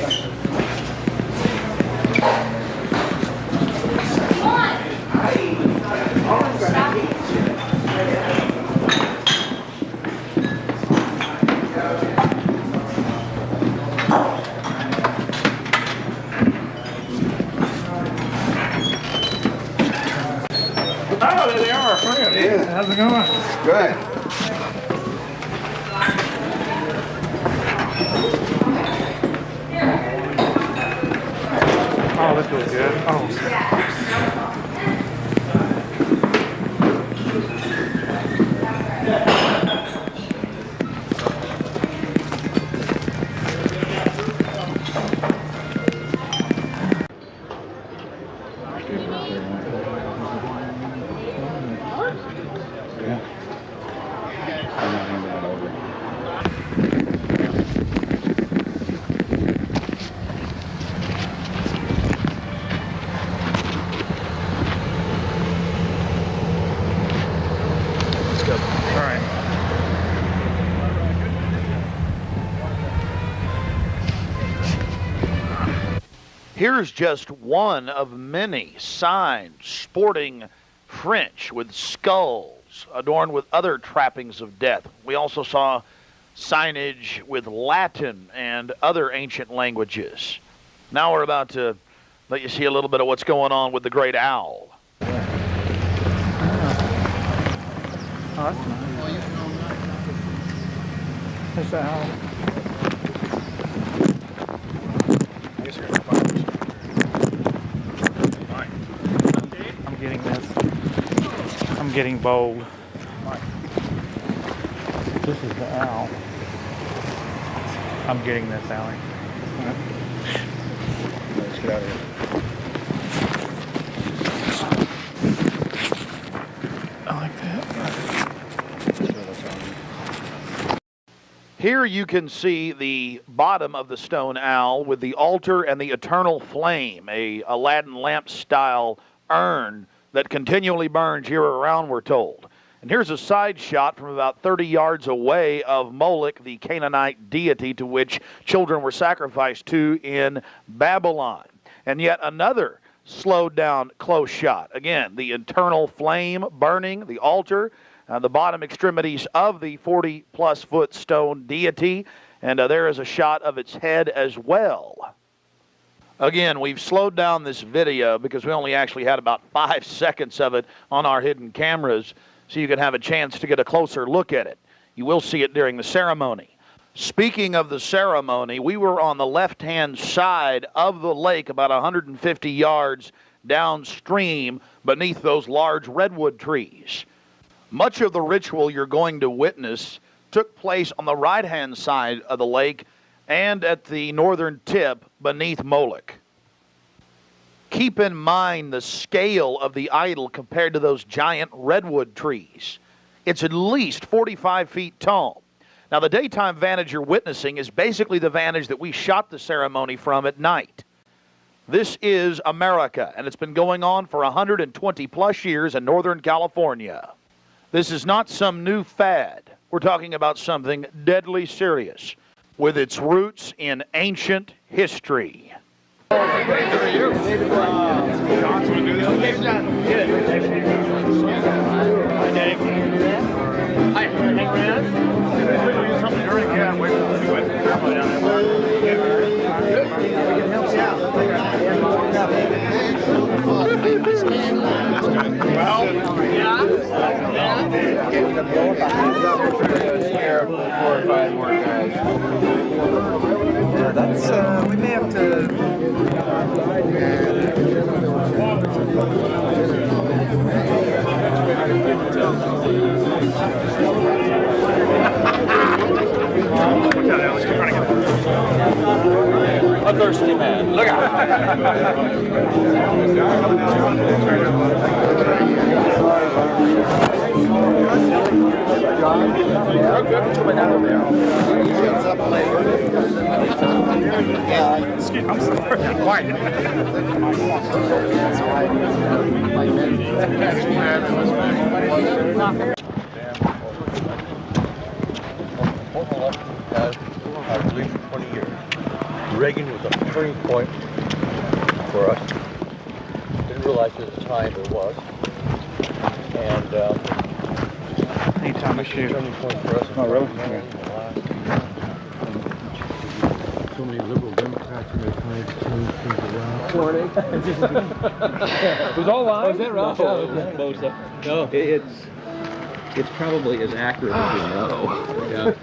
Oh, there they are, friend. Yeah. How's it going? Good. Oh, that feels good. Oh. Here's just one of many signs sporting French with skulls adorned with other trappings of death. We also saw signage with Latin and other ancient languages. Now we're about to let you see a little bit of what's going on with the great owl. Oh, that's nice. That's the owl. I'm getting this. I'm getting bold. This is the owl. I'm getting this, Allie. Let's get out of here. I like that. Here you can see the bottom of the stone owl with the altar and the eternal flame, a Aladdin lamp style urn that continually burns year-round, we're told. And here's a side shot from about 30 yards away of Moloch, the Canaanite deity to which children were sacrificed to in Babylon. And yet another slowed down close shot. Again, the eternal flame burning, the altar, the bottom extremities of the 40-plus foot stone deity, and there is a shot of its head as well. Again, we've slowed down this video because we only actually had about 5 seconds of it on our hidden cameras, so you can have a chance to get a closer look at it. You will see it during the ceremony. Speaking of the ceremony, we were on the left-hand side of the lake about 150 yards downstream beneath those large redwood trees. Much of the ritual you're going to witness took place on the right-hand side of the lake and at the northern tip beneath Moloch. Keep in mind the scale of the idol compared to those giant redwood trees. It's at least 45 feet tall. Now, the daytime vantage you're witnessing is basically the vantage that we shot the ceremony from at night. This is America, and it's been going on for 120 plus years in Northern California. This is not some new fad. We're talking about something deadly serious with its roots in ancient history. We may have to. A thirsty man. Look out. I'm sorry. Quiet. At least 20 years. Reagan was a turning point for us. Didn't realize at the time it was. And anytime I shoot. Turning point for us. Oh, really? So many liberal Democrats and they're trying to change things around. Morning. It was all live? Was that right? No, it's probably as accurate as we know. Yeah.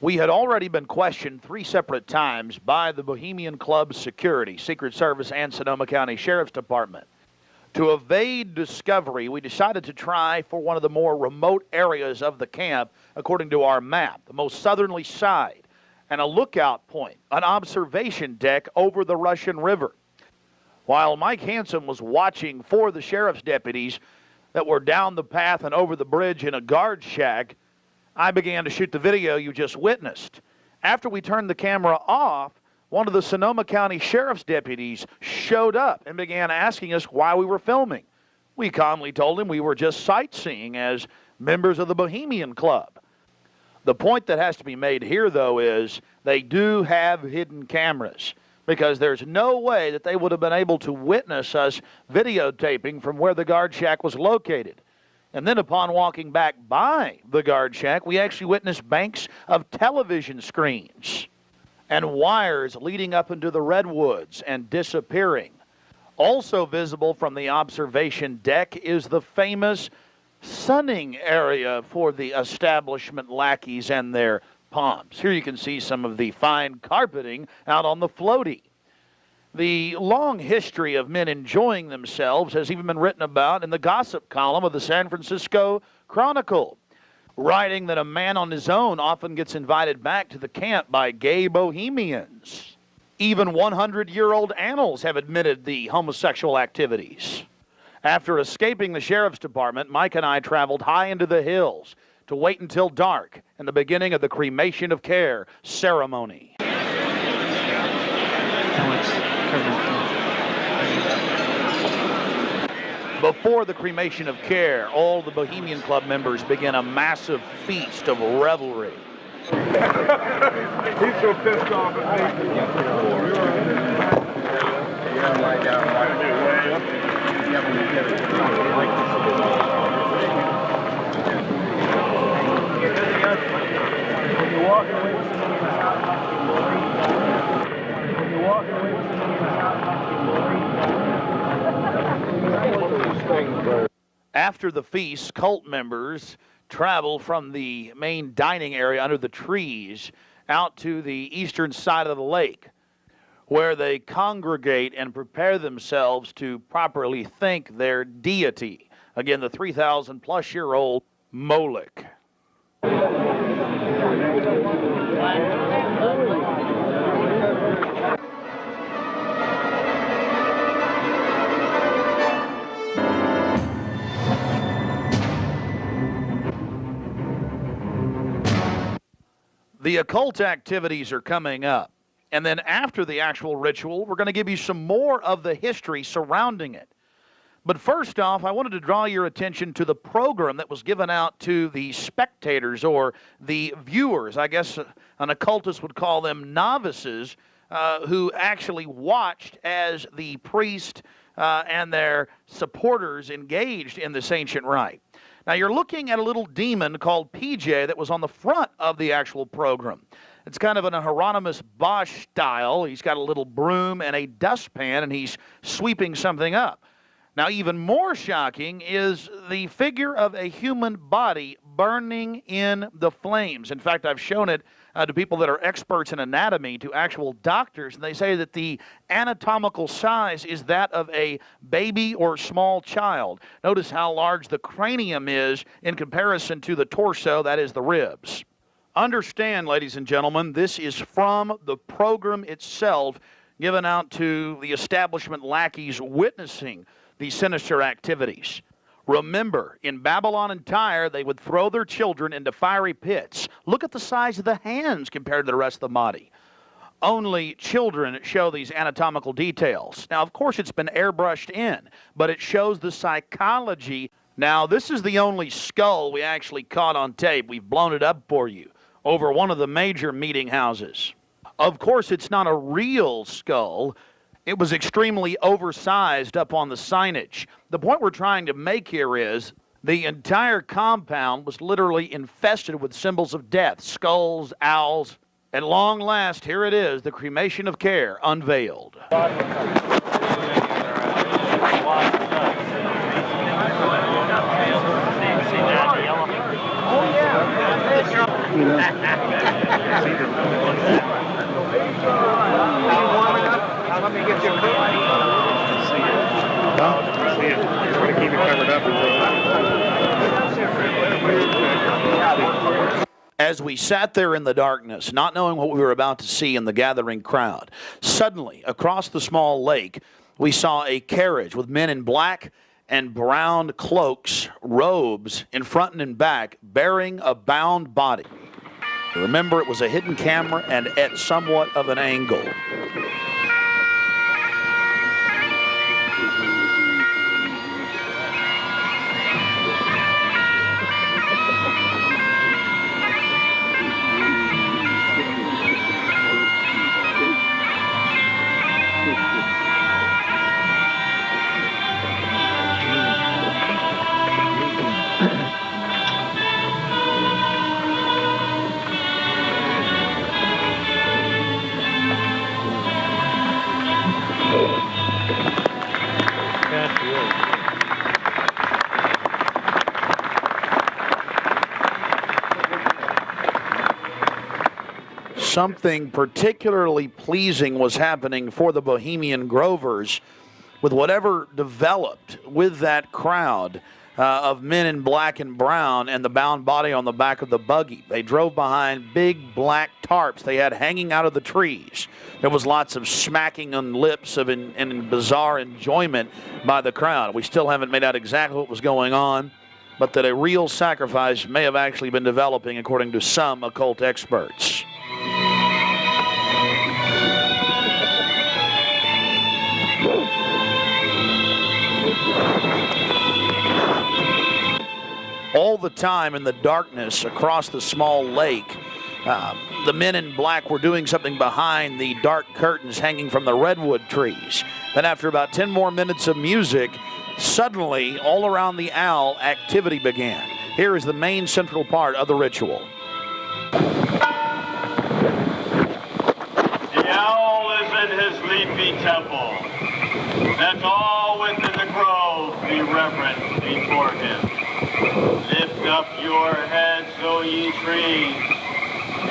We had already been questioned 3 separate times by the Bohemian Club security, Secret Service, and Sonoma County Sheriff's Department. To evade discovery, we decided to try for one of the more remote areas of the camp, according to our map, the most southerly side, and a lookout point, an observation deck over the Russian River. While Mike Hansen was watching for the sheriff's deputies that were down the path and over the bridge in a guard shack, I began to shoot the video you just witnessed. After we turned the camera off, one of the Sonoma County Sheriff's deputies showed up and began asking us why we were filming. We calmly told him we were just sightseeing as members of the Bohemian Club. The point that has to be made here, though, is they do have hidden cameras, because there's no way that they would have been able to witness us videotaping from where the guard shack was located. And then upon walking back by the guard shack, we actually witnessed banks of television screens and wires leading up into the redwoods and disappearing. Also visible from the observation deck is the famous sunning area for the establishment lackeys and their pomps. Here you can see some of the fine carpeting out on the floaty. The long history of men enjoying themselves has even been written about in the gossip column of the San Francisco Chronicle, writing that a man on his own often gets invited back to the camp by gay bohemians. Even 100-year-old annals have admitted the homosexual activities. After escaping the sheriff's department, Mike and I traveled high into the hills to wait until dark and the beginning of the cremation of care ceremony. Before the cremation of care, all the Bohemian Club members begin a massive feast of revelry. He's so pissed off at me. When you walk away from the After the feast, cult members travel from the main dining area under the trees out to the eastern side of the lake, where they congregate and prepare themselves to properly thank their deity. Again, the 3,000-plus-year-old Moloch. The occult activities are coming up. And then after the actual ritual, we're going to give you some more of the history surrounding it. But first off, I wanted to draw your attention to the program that was given out to the spectators or the viewers. I guess an occultist would call them novices, who actually watched as the priest and their supporters engaged in this ancient rite. Now, you're looking at a little demon called PJ that was on the front of the actual program. It's kind of an Hieronymus Bosch style. He's got a little broom and a dustpan, and he's sweeping something up. Now, even more shocking is the figure of a human body burning in the flames. In fact, I've shown it to people that are experts in anatomy, to actual doctors, and they say that the anatomical size is that of a baby or small child. Notice how large the cranium is in comparison to the torso, that is the ribs. Understand, ladies and gentlemen, this is from the program itself given out to the establishment lackeys witnessing these sinister activities. Remember, in Babylon and Tyre, they would throw their children into fiery pits. Look at the size of the hands compared to the rest of the body. Only children show these anatomical details. Now, of course, it's been airbrushed in, but it shows the psychology. Now, this is the only skull we actually caught on tape. We've blown it up for you over one of the major meeting houses. Of course, it's not a real skull. It was extremely oversized up on the signage. The point we're trying to make here is the entire compound was literally infested with symbols of death, skulls, owls. At long last, here it is, the cremation of care unveiled. Let me get you a coat. We're going to keep it covered up until... As we sat there in the darkness, not knowing what we were about to see in the gathering crowd, suddenly, across the small lake, we saw a carriage with men in black and brown cloaks, robes, in front and in back, bearing a bound body. Remember, it was a hidden camera and at somewhat of an angle. Something particularly pleasing was happening for the Bohemian Grovers with whatever developed with that crowd of men in black and brown and the bound body on the back of the buggy. They drove behind big black tarps they had hanging out of the trees. There was lots of smacking on lips of in bizarre enjoyment by the crowd. We still haven't made out exactly what was going on, but that a real sacrifice may have actually been developing according to some occult experts. All the time in the darkness across the small lake, the men in black were doing something behind the dark curtains hanging from the redwood trees. Then after about 10 more minutes of music, suddenly all around the owl activity began. Here is the main central part of the ritual. The owl is in his leafy temple. That's all within the grove. be reverent before him. Lift up your heads, O ye trees,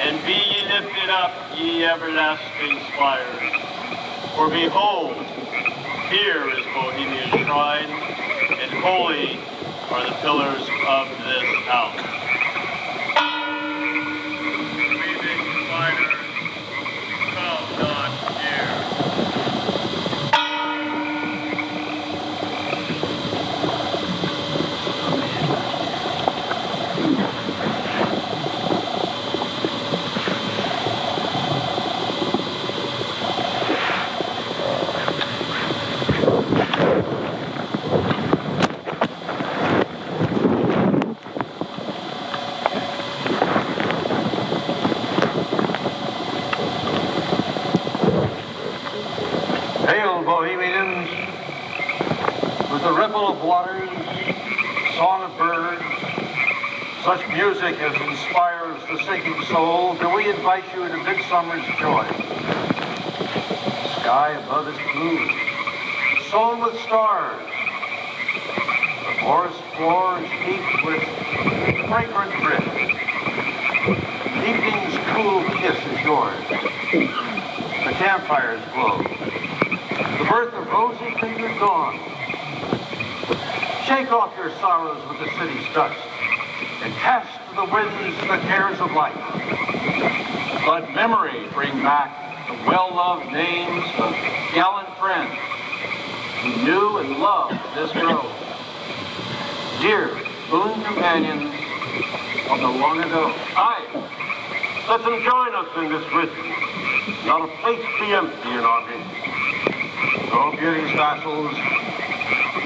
and be ye lifted up, ye everlasting spires. For behold, here is Bohemian shrine, and holy are the pillars of this house. Weaving spiders, come not near. Hail, Bohemians, with the ripple of waters, song of birds, such music as inspires the sinking soul, do we invite you into midsummer's joy. The sky above is blue, sown with stars. The forest floor is heaped with fragrant drift. Evening's cool kiss is yours. The campfires glow. The birth of rosy fingered dawn. Shake off your sorrows with the city's dust and cast to the winds the cares of life. Let memory bring back the well-loved names of gallant friends who knew and loved this grove. Dear boon companions of the long ago. Aye, let them join us in this rhythm. Not a place be empty in our midst. O beauty's vassals,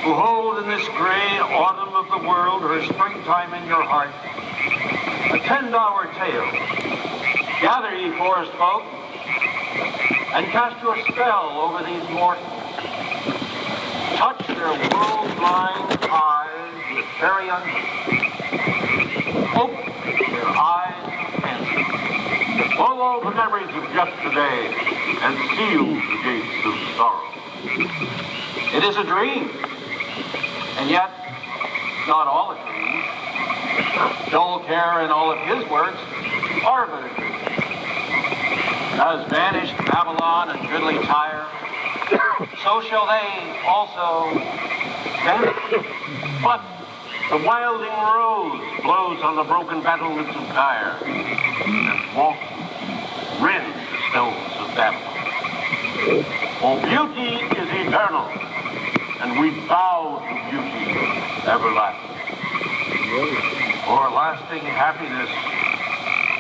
who hold in this gray autumn of the world her springtime in your heart, attend our tale. Gather, ye forest folk, and cast your spell over these mortals. Touch their world-blind eyes with fairy unction. Open their eyes and blow all the memories of yesterday and seal the gates of sorrow. It is a dream, and yet not all a dream. Dull care and all of his works are but a dream. As vanished Babylon and goodly Tyre, so shall they also vanish. But the wilding rose blows on the broken battlements of Tyre, and walks rend the stones of Babylon. For beauty is eternal, and we bow to beauty everlasting. For lasting happiness,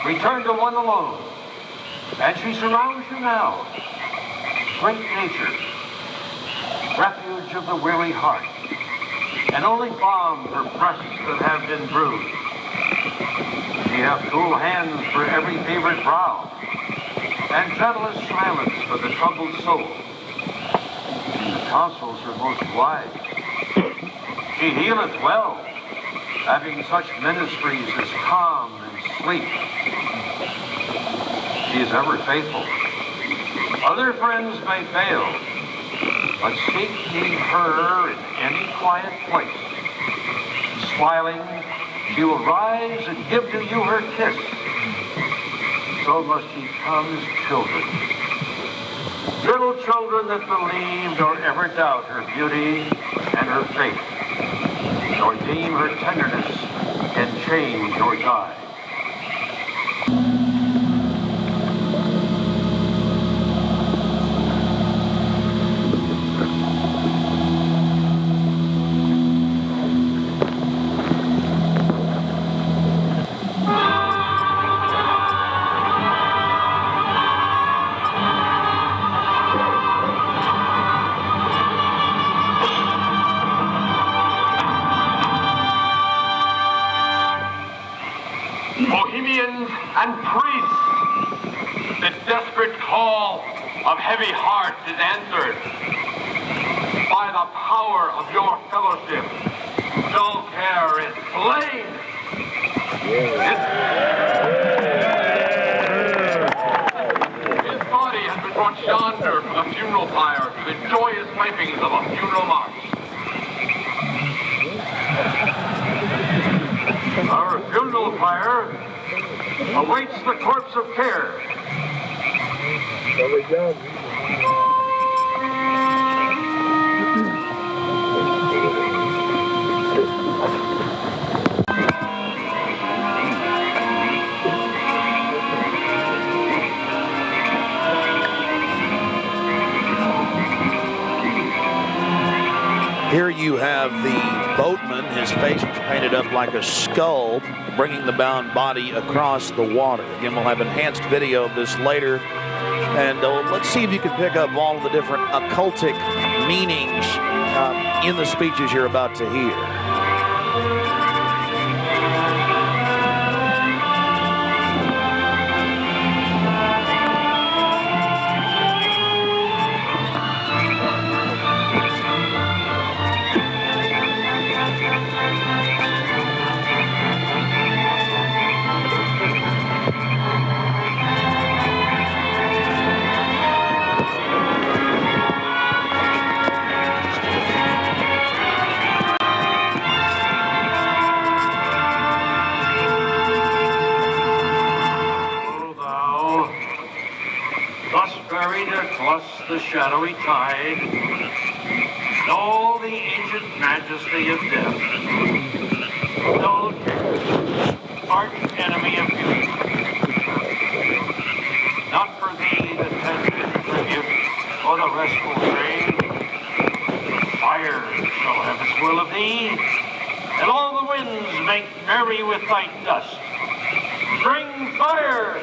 return to one alone, and she surrounds you now. Great nature, refuge of the weary heart, and only balm for breasts that have been bruised. She hath cool hands for every favored brow, and gentlest silence for the troubled soul. The counsels are most wise. She healeth well, having such ministries as calm and sleep. She is ever faithful. Other friends may fail, but seek ye her in any quiet place. Smiling, she will rise and give to you her kiss. So must ye come as children. Little children that believe nor ever doubt her beauty and her faith, nor deem her tenderness can change or die. Bohemians and priests, the desperate call of heavy hearts is answered. By the power of your fellowship, dull care is slain. His body has been brought yonder from the funeral pyre to the joyous pipings of a funeral march. fire awaits the corpse of care. Here you have the boatman, his face was painted up like a skull, bringing the bound body across the water. Again, we'll have enhanced video of this later. And let's see if you can pick up all of the different occultic meanings in the speeches you're about to hear. Across the shadowy tide, and all the ancient majesty of death, dull arch enemy of beauty. Not for thee the tender tribute or the restful grave. Fire shall have its will of thee, and all the winds make merry with thy dust. Bring fire!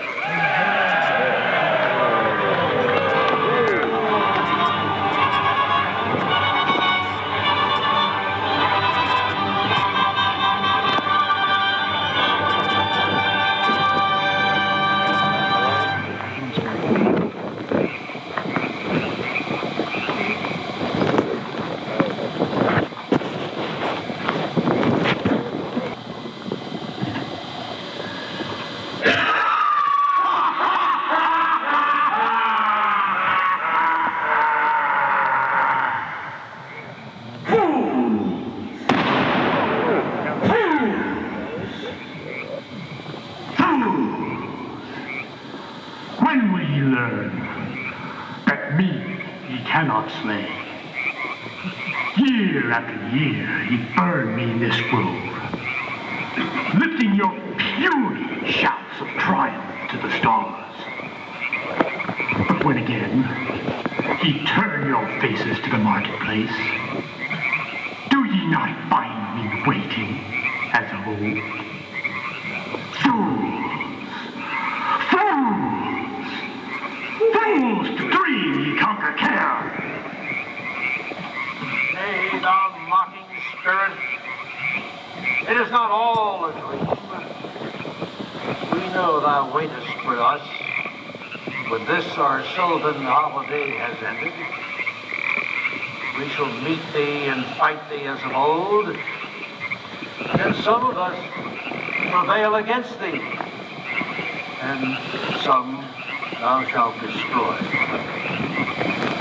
When will ye learn that me ye cannot slay? Year after year ye burn me in this grove, lifting your puny shouts of triumph to the stars. But when again ye turn your faces to the marketplace, do ye not find me waiting as of old? Fools to dream ye conquer care. Nay, thou mocking spirit, it is not all a dream. We know thou waitest for us when this our sylvan holiday has ended. We shall meet thee and fight thee as of old, and some of us prevail against thee, and some thou shalt destroy.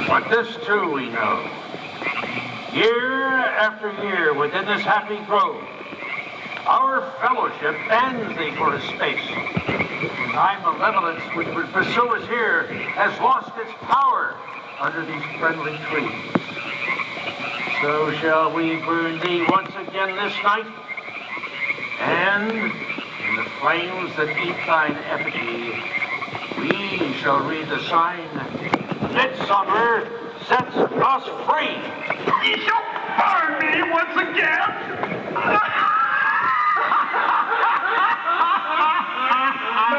But this too we know. Year after year within this happy grove, our fellowship bans thee for a space. Thy malevolence which would pursue us here has lost its power under these friendly trees. So shall we burn thee once again this night, and in the flames that eat thine effigy, we shall read the sign, Midsummer sets us free. Ye shall burn me once again?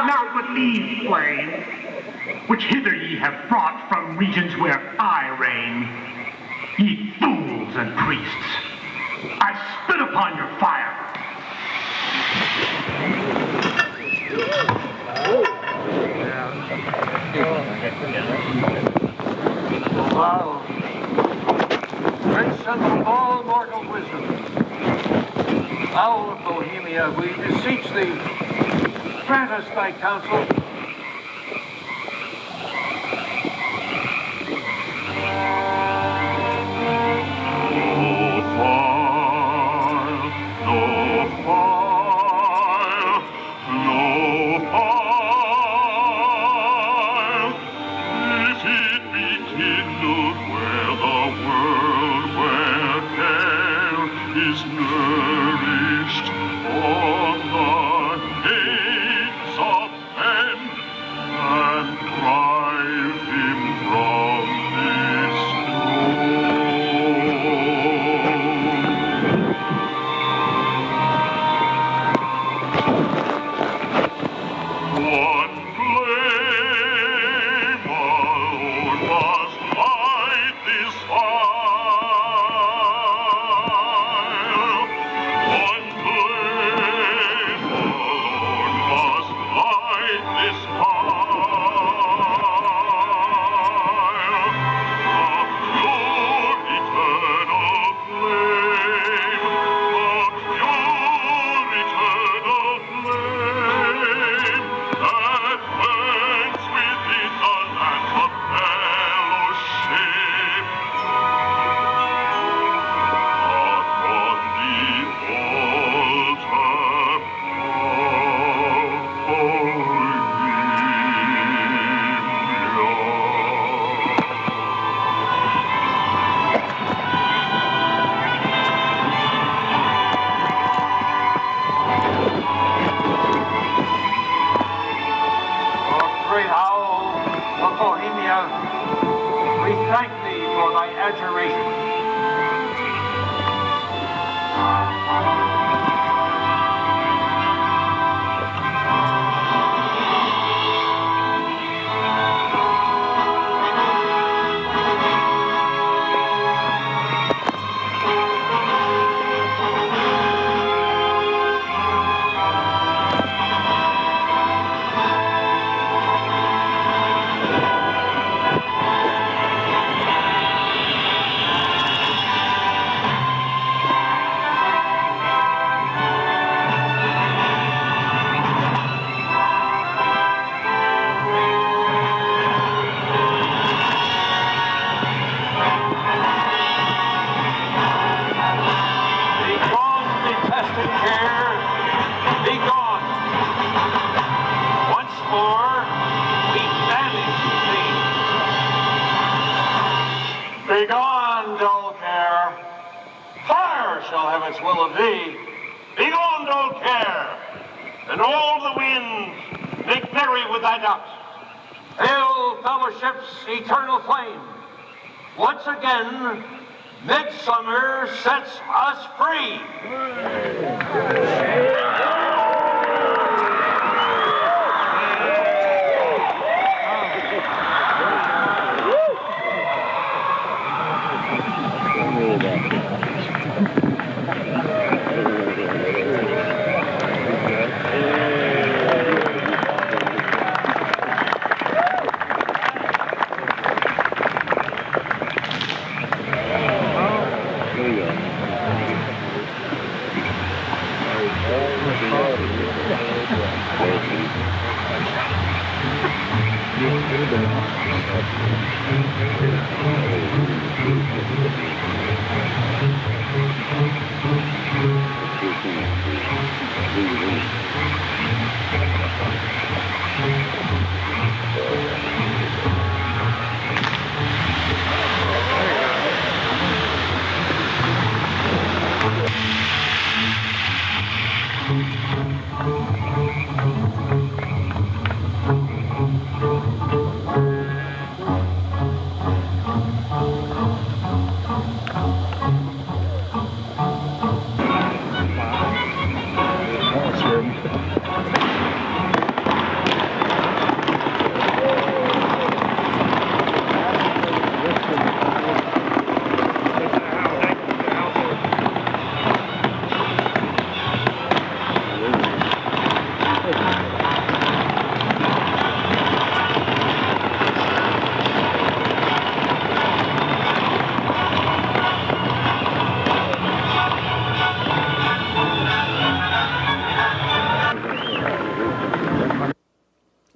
Not with these flames, which hither ye have brought from regions where I reign. Ye fools and priests, I spit upon your fire. Thou, transcendent of all mortal wisdom, thou of Bohemia, we beseech thee, grant us thy counsel. summer shall have its will of thee. Begone, dull care, and all the winds make merry with thy dust. Hail, fellowship's eternal flame. Once again, midsummer sets us free.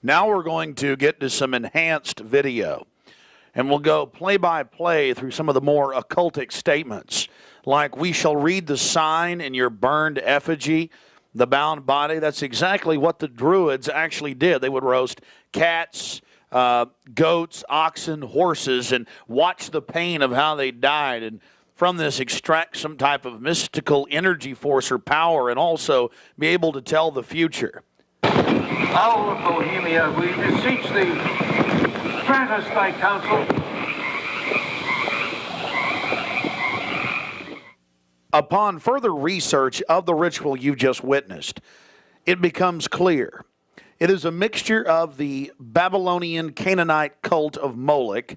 Now we're going to get to some enhanced video, and we'll go play-by-play through some of the more occultic statements, like we shall read the sign in your burned effigy, the bound body. That's exactly what the Druids actually did. They would roast cats, goats, oxen, horses, and watch the pain of how they died, and from this extract some type of mystical energy force or power, and also be able to tell the future. Owl of Bohemia, we beseech thee, grant us thy counsel. Upon further research of the ritual you've just witnessed, it becomes clear. It is a mixture of the Babylonian Canaanite cult of Moloch,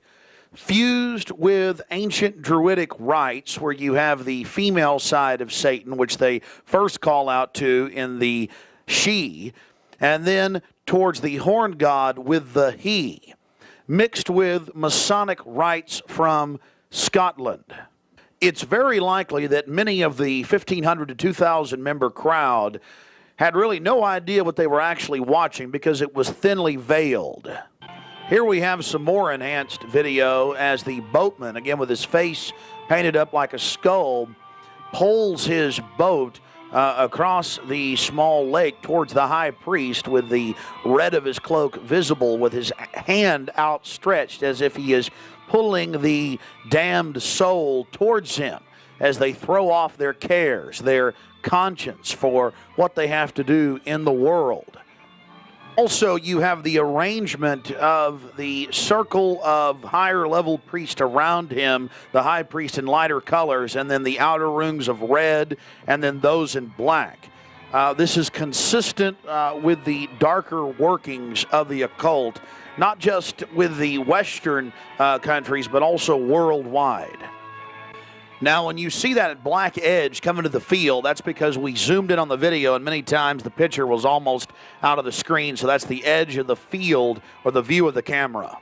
fused with ancient Druidic rites, where you have the female side of Satan, which they first call out to in the she, and then towards the horn god with the he, mixed with Masonic rites from Scotland. It's very likely that many of the 1,500 to 2,000 member crowd had really no idea what they were actually watching because it was thinly veiled. Here we have some more enhanced video as the boatman, again with his face painted up like a skull, pulls his boat across the small lake towards the high priest with the red of his cloak visible, with his hand outstretched as if he is pulling the damned soul towards him as they throw off their cares, their conscience for what they have to do in the world. Also, you have the arrangement of the circle of higher level priests around him, the high priest in lighter colors, and then the outer rings of red, and then those in black. This is consistent with the darker workings of the occult, not just with the Western countries, but also worldwide. Now, when you see that black edge coming to the field, that's because we zoomed in on the video, and many times the picture was almost out of the screen, so that's the edge of the field or the view of the camera.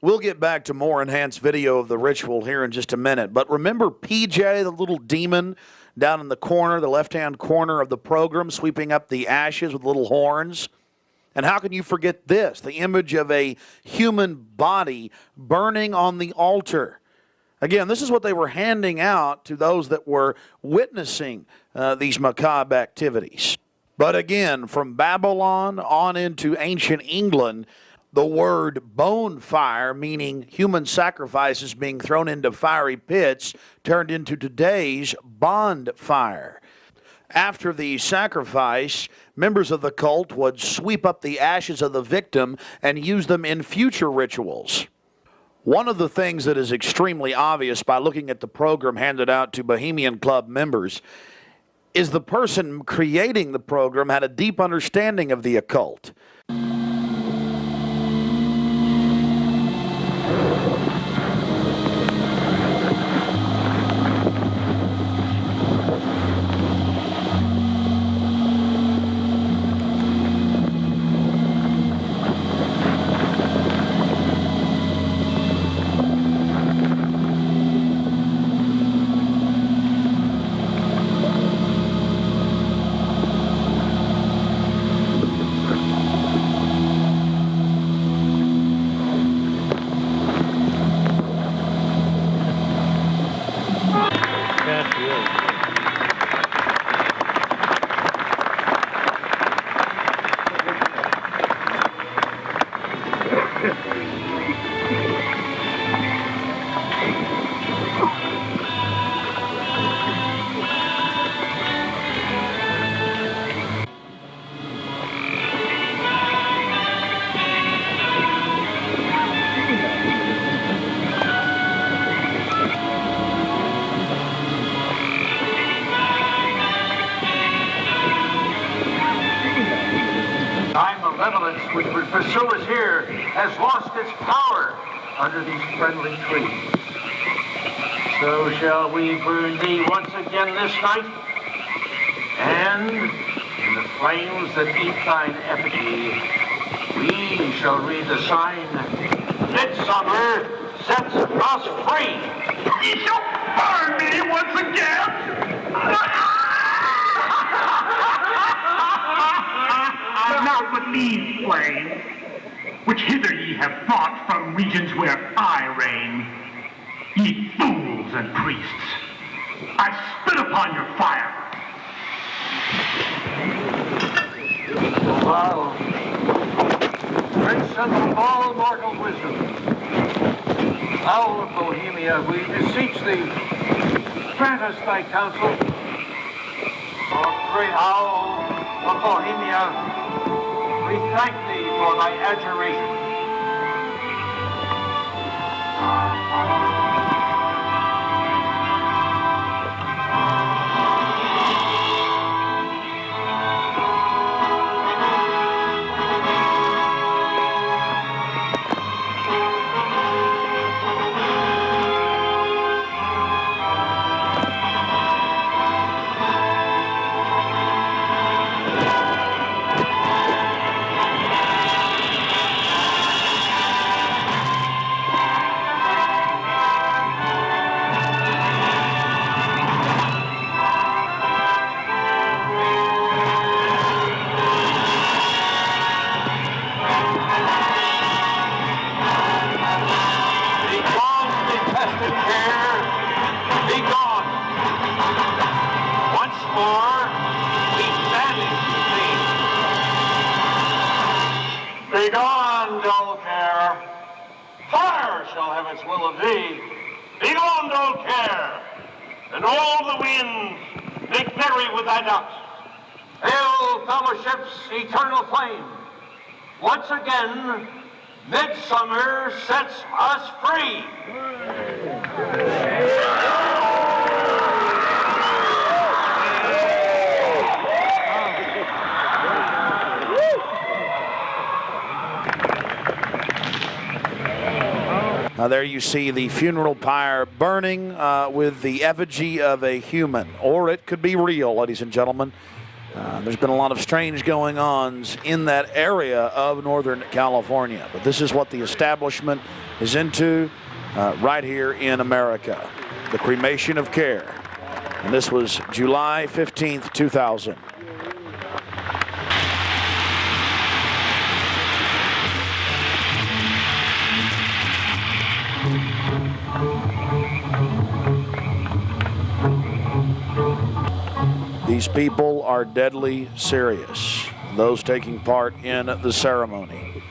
We'll get back to more enhanced video of the ritual here in just a minute. But remember PJ, the little demon down in the corner, the left-hand corner of the program, sweeping up the ashes with little horns? And how can you forget this? The image of a human body burning on the altar. Again, this is what they were handing out to those that were witnessing these macabre activities. But again, from Babylon on into ancient England, the word bonfire, meaning human sacrifices being thrown into fiery pits, turned into today's bonfire. After the sacrifice, members of the cult would sweep up the ashes of the victim and use them in future rituals. One of the things that is extremely obvious by looking at the program handed out to Bohemian Club members is the person creating the program had a deep understanding of the occult. Which would pursue us here has lost its power under these friendly trees. So shall we burn thee once again this night, and in the flames that eat thine effigy, we shall read the sign, Midsummer sets us free. Ye shall burn me once again! But not with these flames, which hither ye have brought from regions where I reign. Ye fools and priests, I spit upon your fire. Wow. Great son of all mortal wisdom, Owl of Bohemia, we beseech thee, grant us thy counsel. O great Owl of Bohemia, we thank thee for thy adjuration. Begone, dull care. Fire shall have its will of thee. Begone, dull care. And all the winds make merry with thy dust. Hail, fellowship's eternal flame. Once again, midsummer sets us free. There you see the funeral pyre burning with the effigy of a human, or it could be real, ladies and gentlemen. There's been a lot of strange going-ons in that area of Northern California, but this is what the establishment is into right here in America, the cremation of care. And this was July 15th, 2000. These people are deadly serious, those taking part in the ceremony.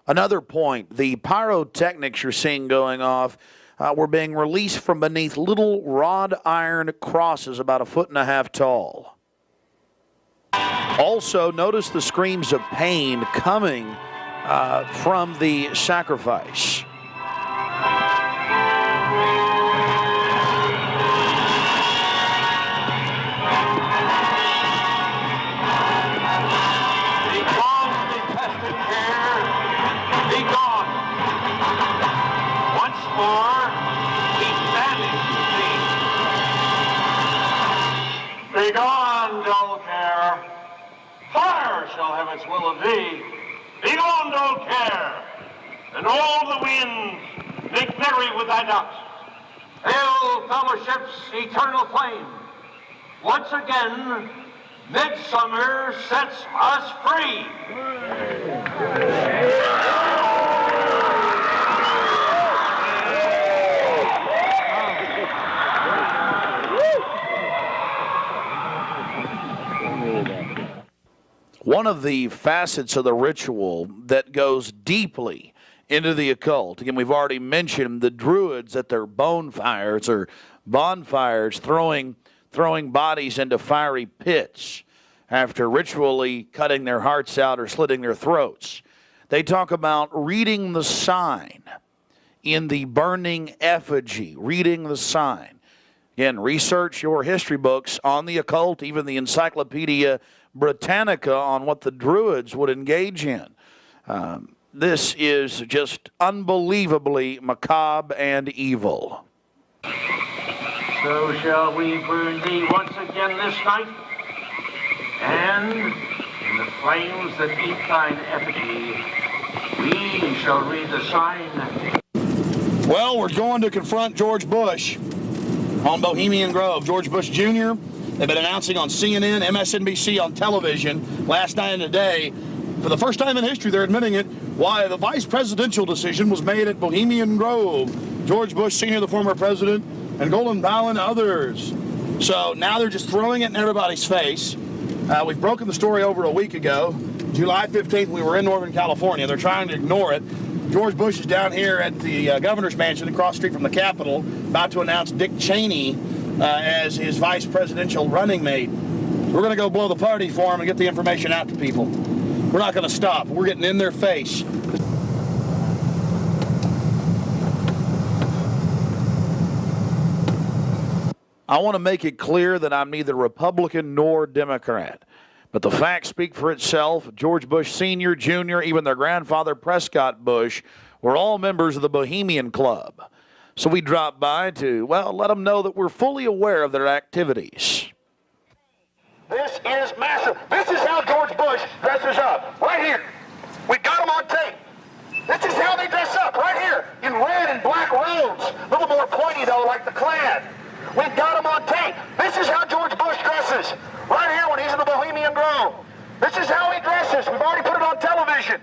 Another point, the pyrotechnics you're seeing going off were being released from beneath little wrought iron crosses about 1.5 feet tall. Also, notice the screams of pain coming from the sacrifice. Begone, dull care. Fire shall have its will of thee. Begone, dull care. And all the winds make merry with thy dust. Hail, fellowship's eternal flame. Once again, midsummer sets us free. One of the facets of the ritual that goes deeply into the occult, again, we've already mentioned the Druids at their bonfires or bonfires throwing bodies into fiery pits after ritually cutting their hearts out or slitting their throats. They talk about reading the sign in the burning effigy, reading the sign. Again, research your history books on the occult, even the Encyclopedia Britannica on what the Druids would engage in. This is just unbelievably macabre and evil. So shall we burn thee once again this night, and in the flames that eat thine effigy, we shall read the sign. Well, we're going to confront George Bush on Bohemian Grove. George Bush Jr., they've been announcing on CNN, MSNBC, on television last night and today. For the first time in history, they're admitting it, why the vice presidential decision was made at Bohemian Grove. George Bush Sr., the former president, and Golden Powell and others. So now they're just throwing it in everybody's face. We've broken the story over a week ago. July 15th, we were in Northern California. They're trying to ignore it. George Bush is down here at the governor's mansion across the street from the Capitol, about to announce Dick Cheney as his vice presidential running mate. We're going to go blow the party for him and get the information out to people. We're not going to stop. We're getting in their face. I want to make it clear that I'm neither Republican nor Democrat. But the facts speak for itself. George Bush Sr., Jr., even their grandfather Prescott Bush were all members of the Bohemian Club. So we dropped by to, well, let them know that we're fully aware of their activities. This is massive. This is how George Bush dresses up, right here. We got him on tape. This is how they dress up, right here, in red and black robes. A little more pointy, though, like the Klan. We got him on tape. This is how George Bush dresses, right here when he's in the Bohemian Grove. This is how he dresses. We've already put it on television.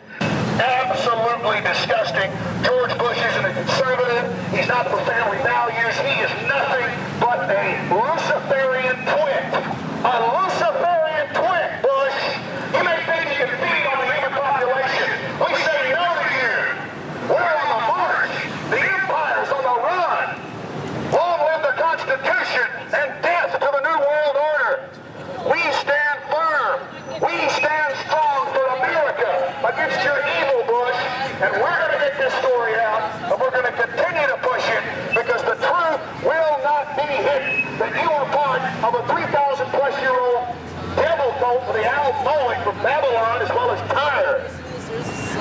Absolutely disgusting. George Bush isn't a conservative. He's not for family values. He is nothing but a Luciferian twit. A Luciferian twit, Bush. You may think you can feed on the human population. We say no to you. We're on the march. The empire's on the run. Long live the Constitution and death to the New World Order. We stand firm. We stand strong for America against your evil, Bush. And we're going to get this story out, and we're going to continue to push it because the truth will not be hidden. That you are part of a 3,000-plus-year-old devil cult for the owl mowing from Babylon as well as Tyre.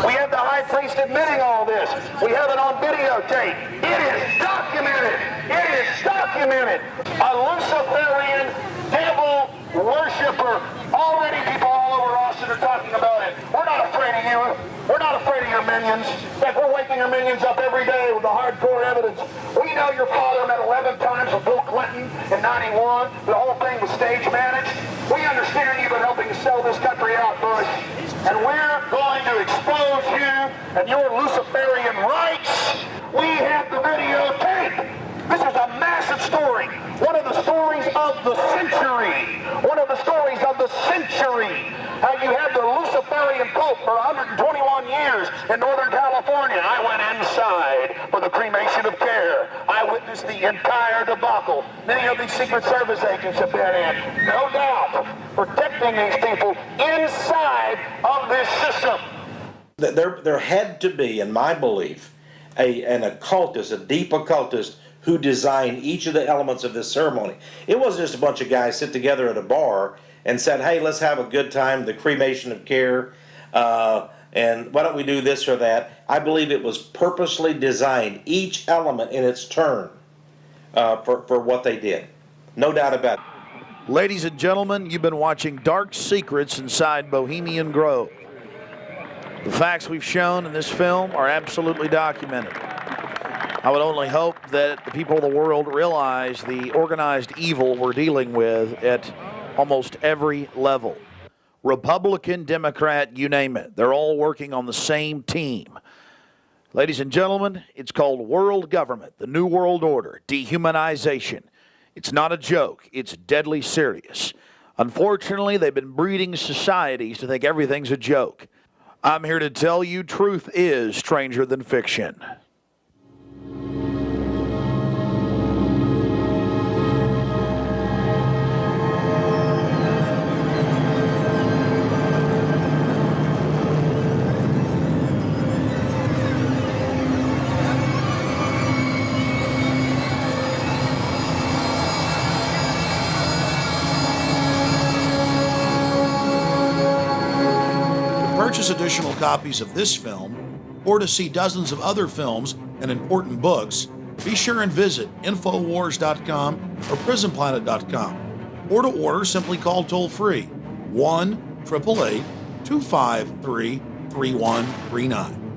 We have the high priest admitting all this. We have it on videotape. It is documented. It is documented. A Luciferian devil worshiper. Already people all over Austin are talking about it. We're not afraid of you. We're not afraid of your minions. In fact, we're waking your minions up every day with the hardcore evidence. We know your father met 11 times with Bill Clinton in 91. The whole thing was stage managed. We understand you've been helping to sell this country out, Bush. And we're going to expose you and your Luciferian rights. We have the videotape. This is a massive story. One of the stories of the century. One of the stories of the century. How you had the Luciferian Pope for 121 years in Northern California. I went inside for the cremation of care. I witnessed the entire debacle. Many of these Secret Service agents have been in, no doubt, protecting these people inside of this system. There had to be, in my belief, an occultist, a deep occultist, who designed each of the elements of this ceremony. It wasn't just a bunch of guys sit together at a bar and said, hey, let's have a good time, the cremation of care, and why don't we do this or that. I believe it was purposely designed, each element in its turn, for what they did. No doubt about it. Ladies and gentlemen, you've been watching Dark Secrets inside Bohemian Grove. The facts we've shown in this film are absolutely documented. I would only hope that the people of the world realize the organized evil we're dealing with at almost every level. Republican, Democrat, you name it. They're all working on the same team. Ladies and gentlemen, it's called world government, the New World Order, dehumanization. It's not a joke. It's deadly serious. Unfortunately, they've been breeding societies to think everything's a joke. I'm here to tell you truth is stranger than fiction. Purchase additional copies of this film, or to see dozens of other films and important books, be sure and visit Infowars.com or PrisonPlanet.com. Or to order, simply call toll-free 1-888-253-3139.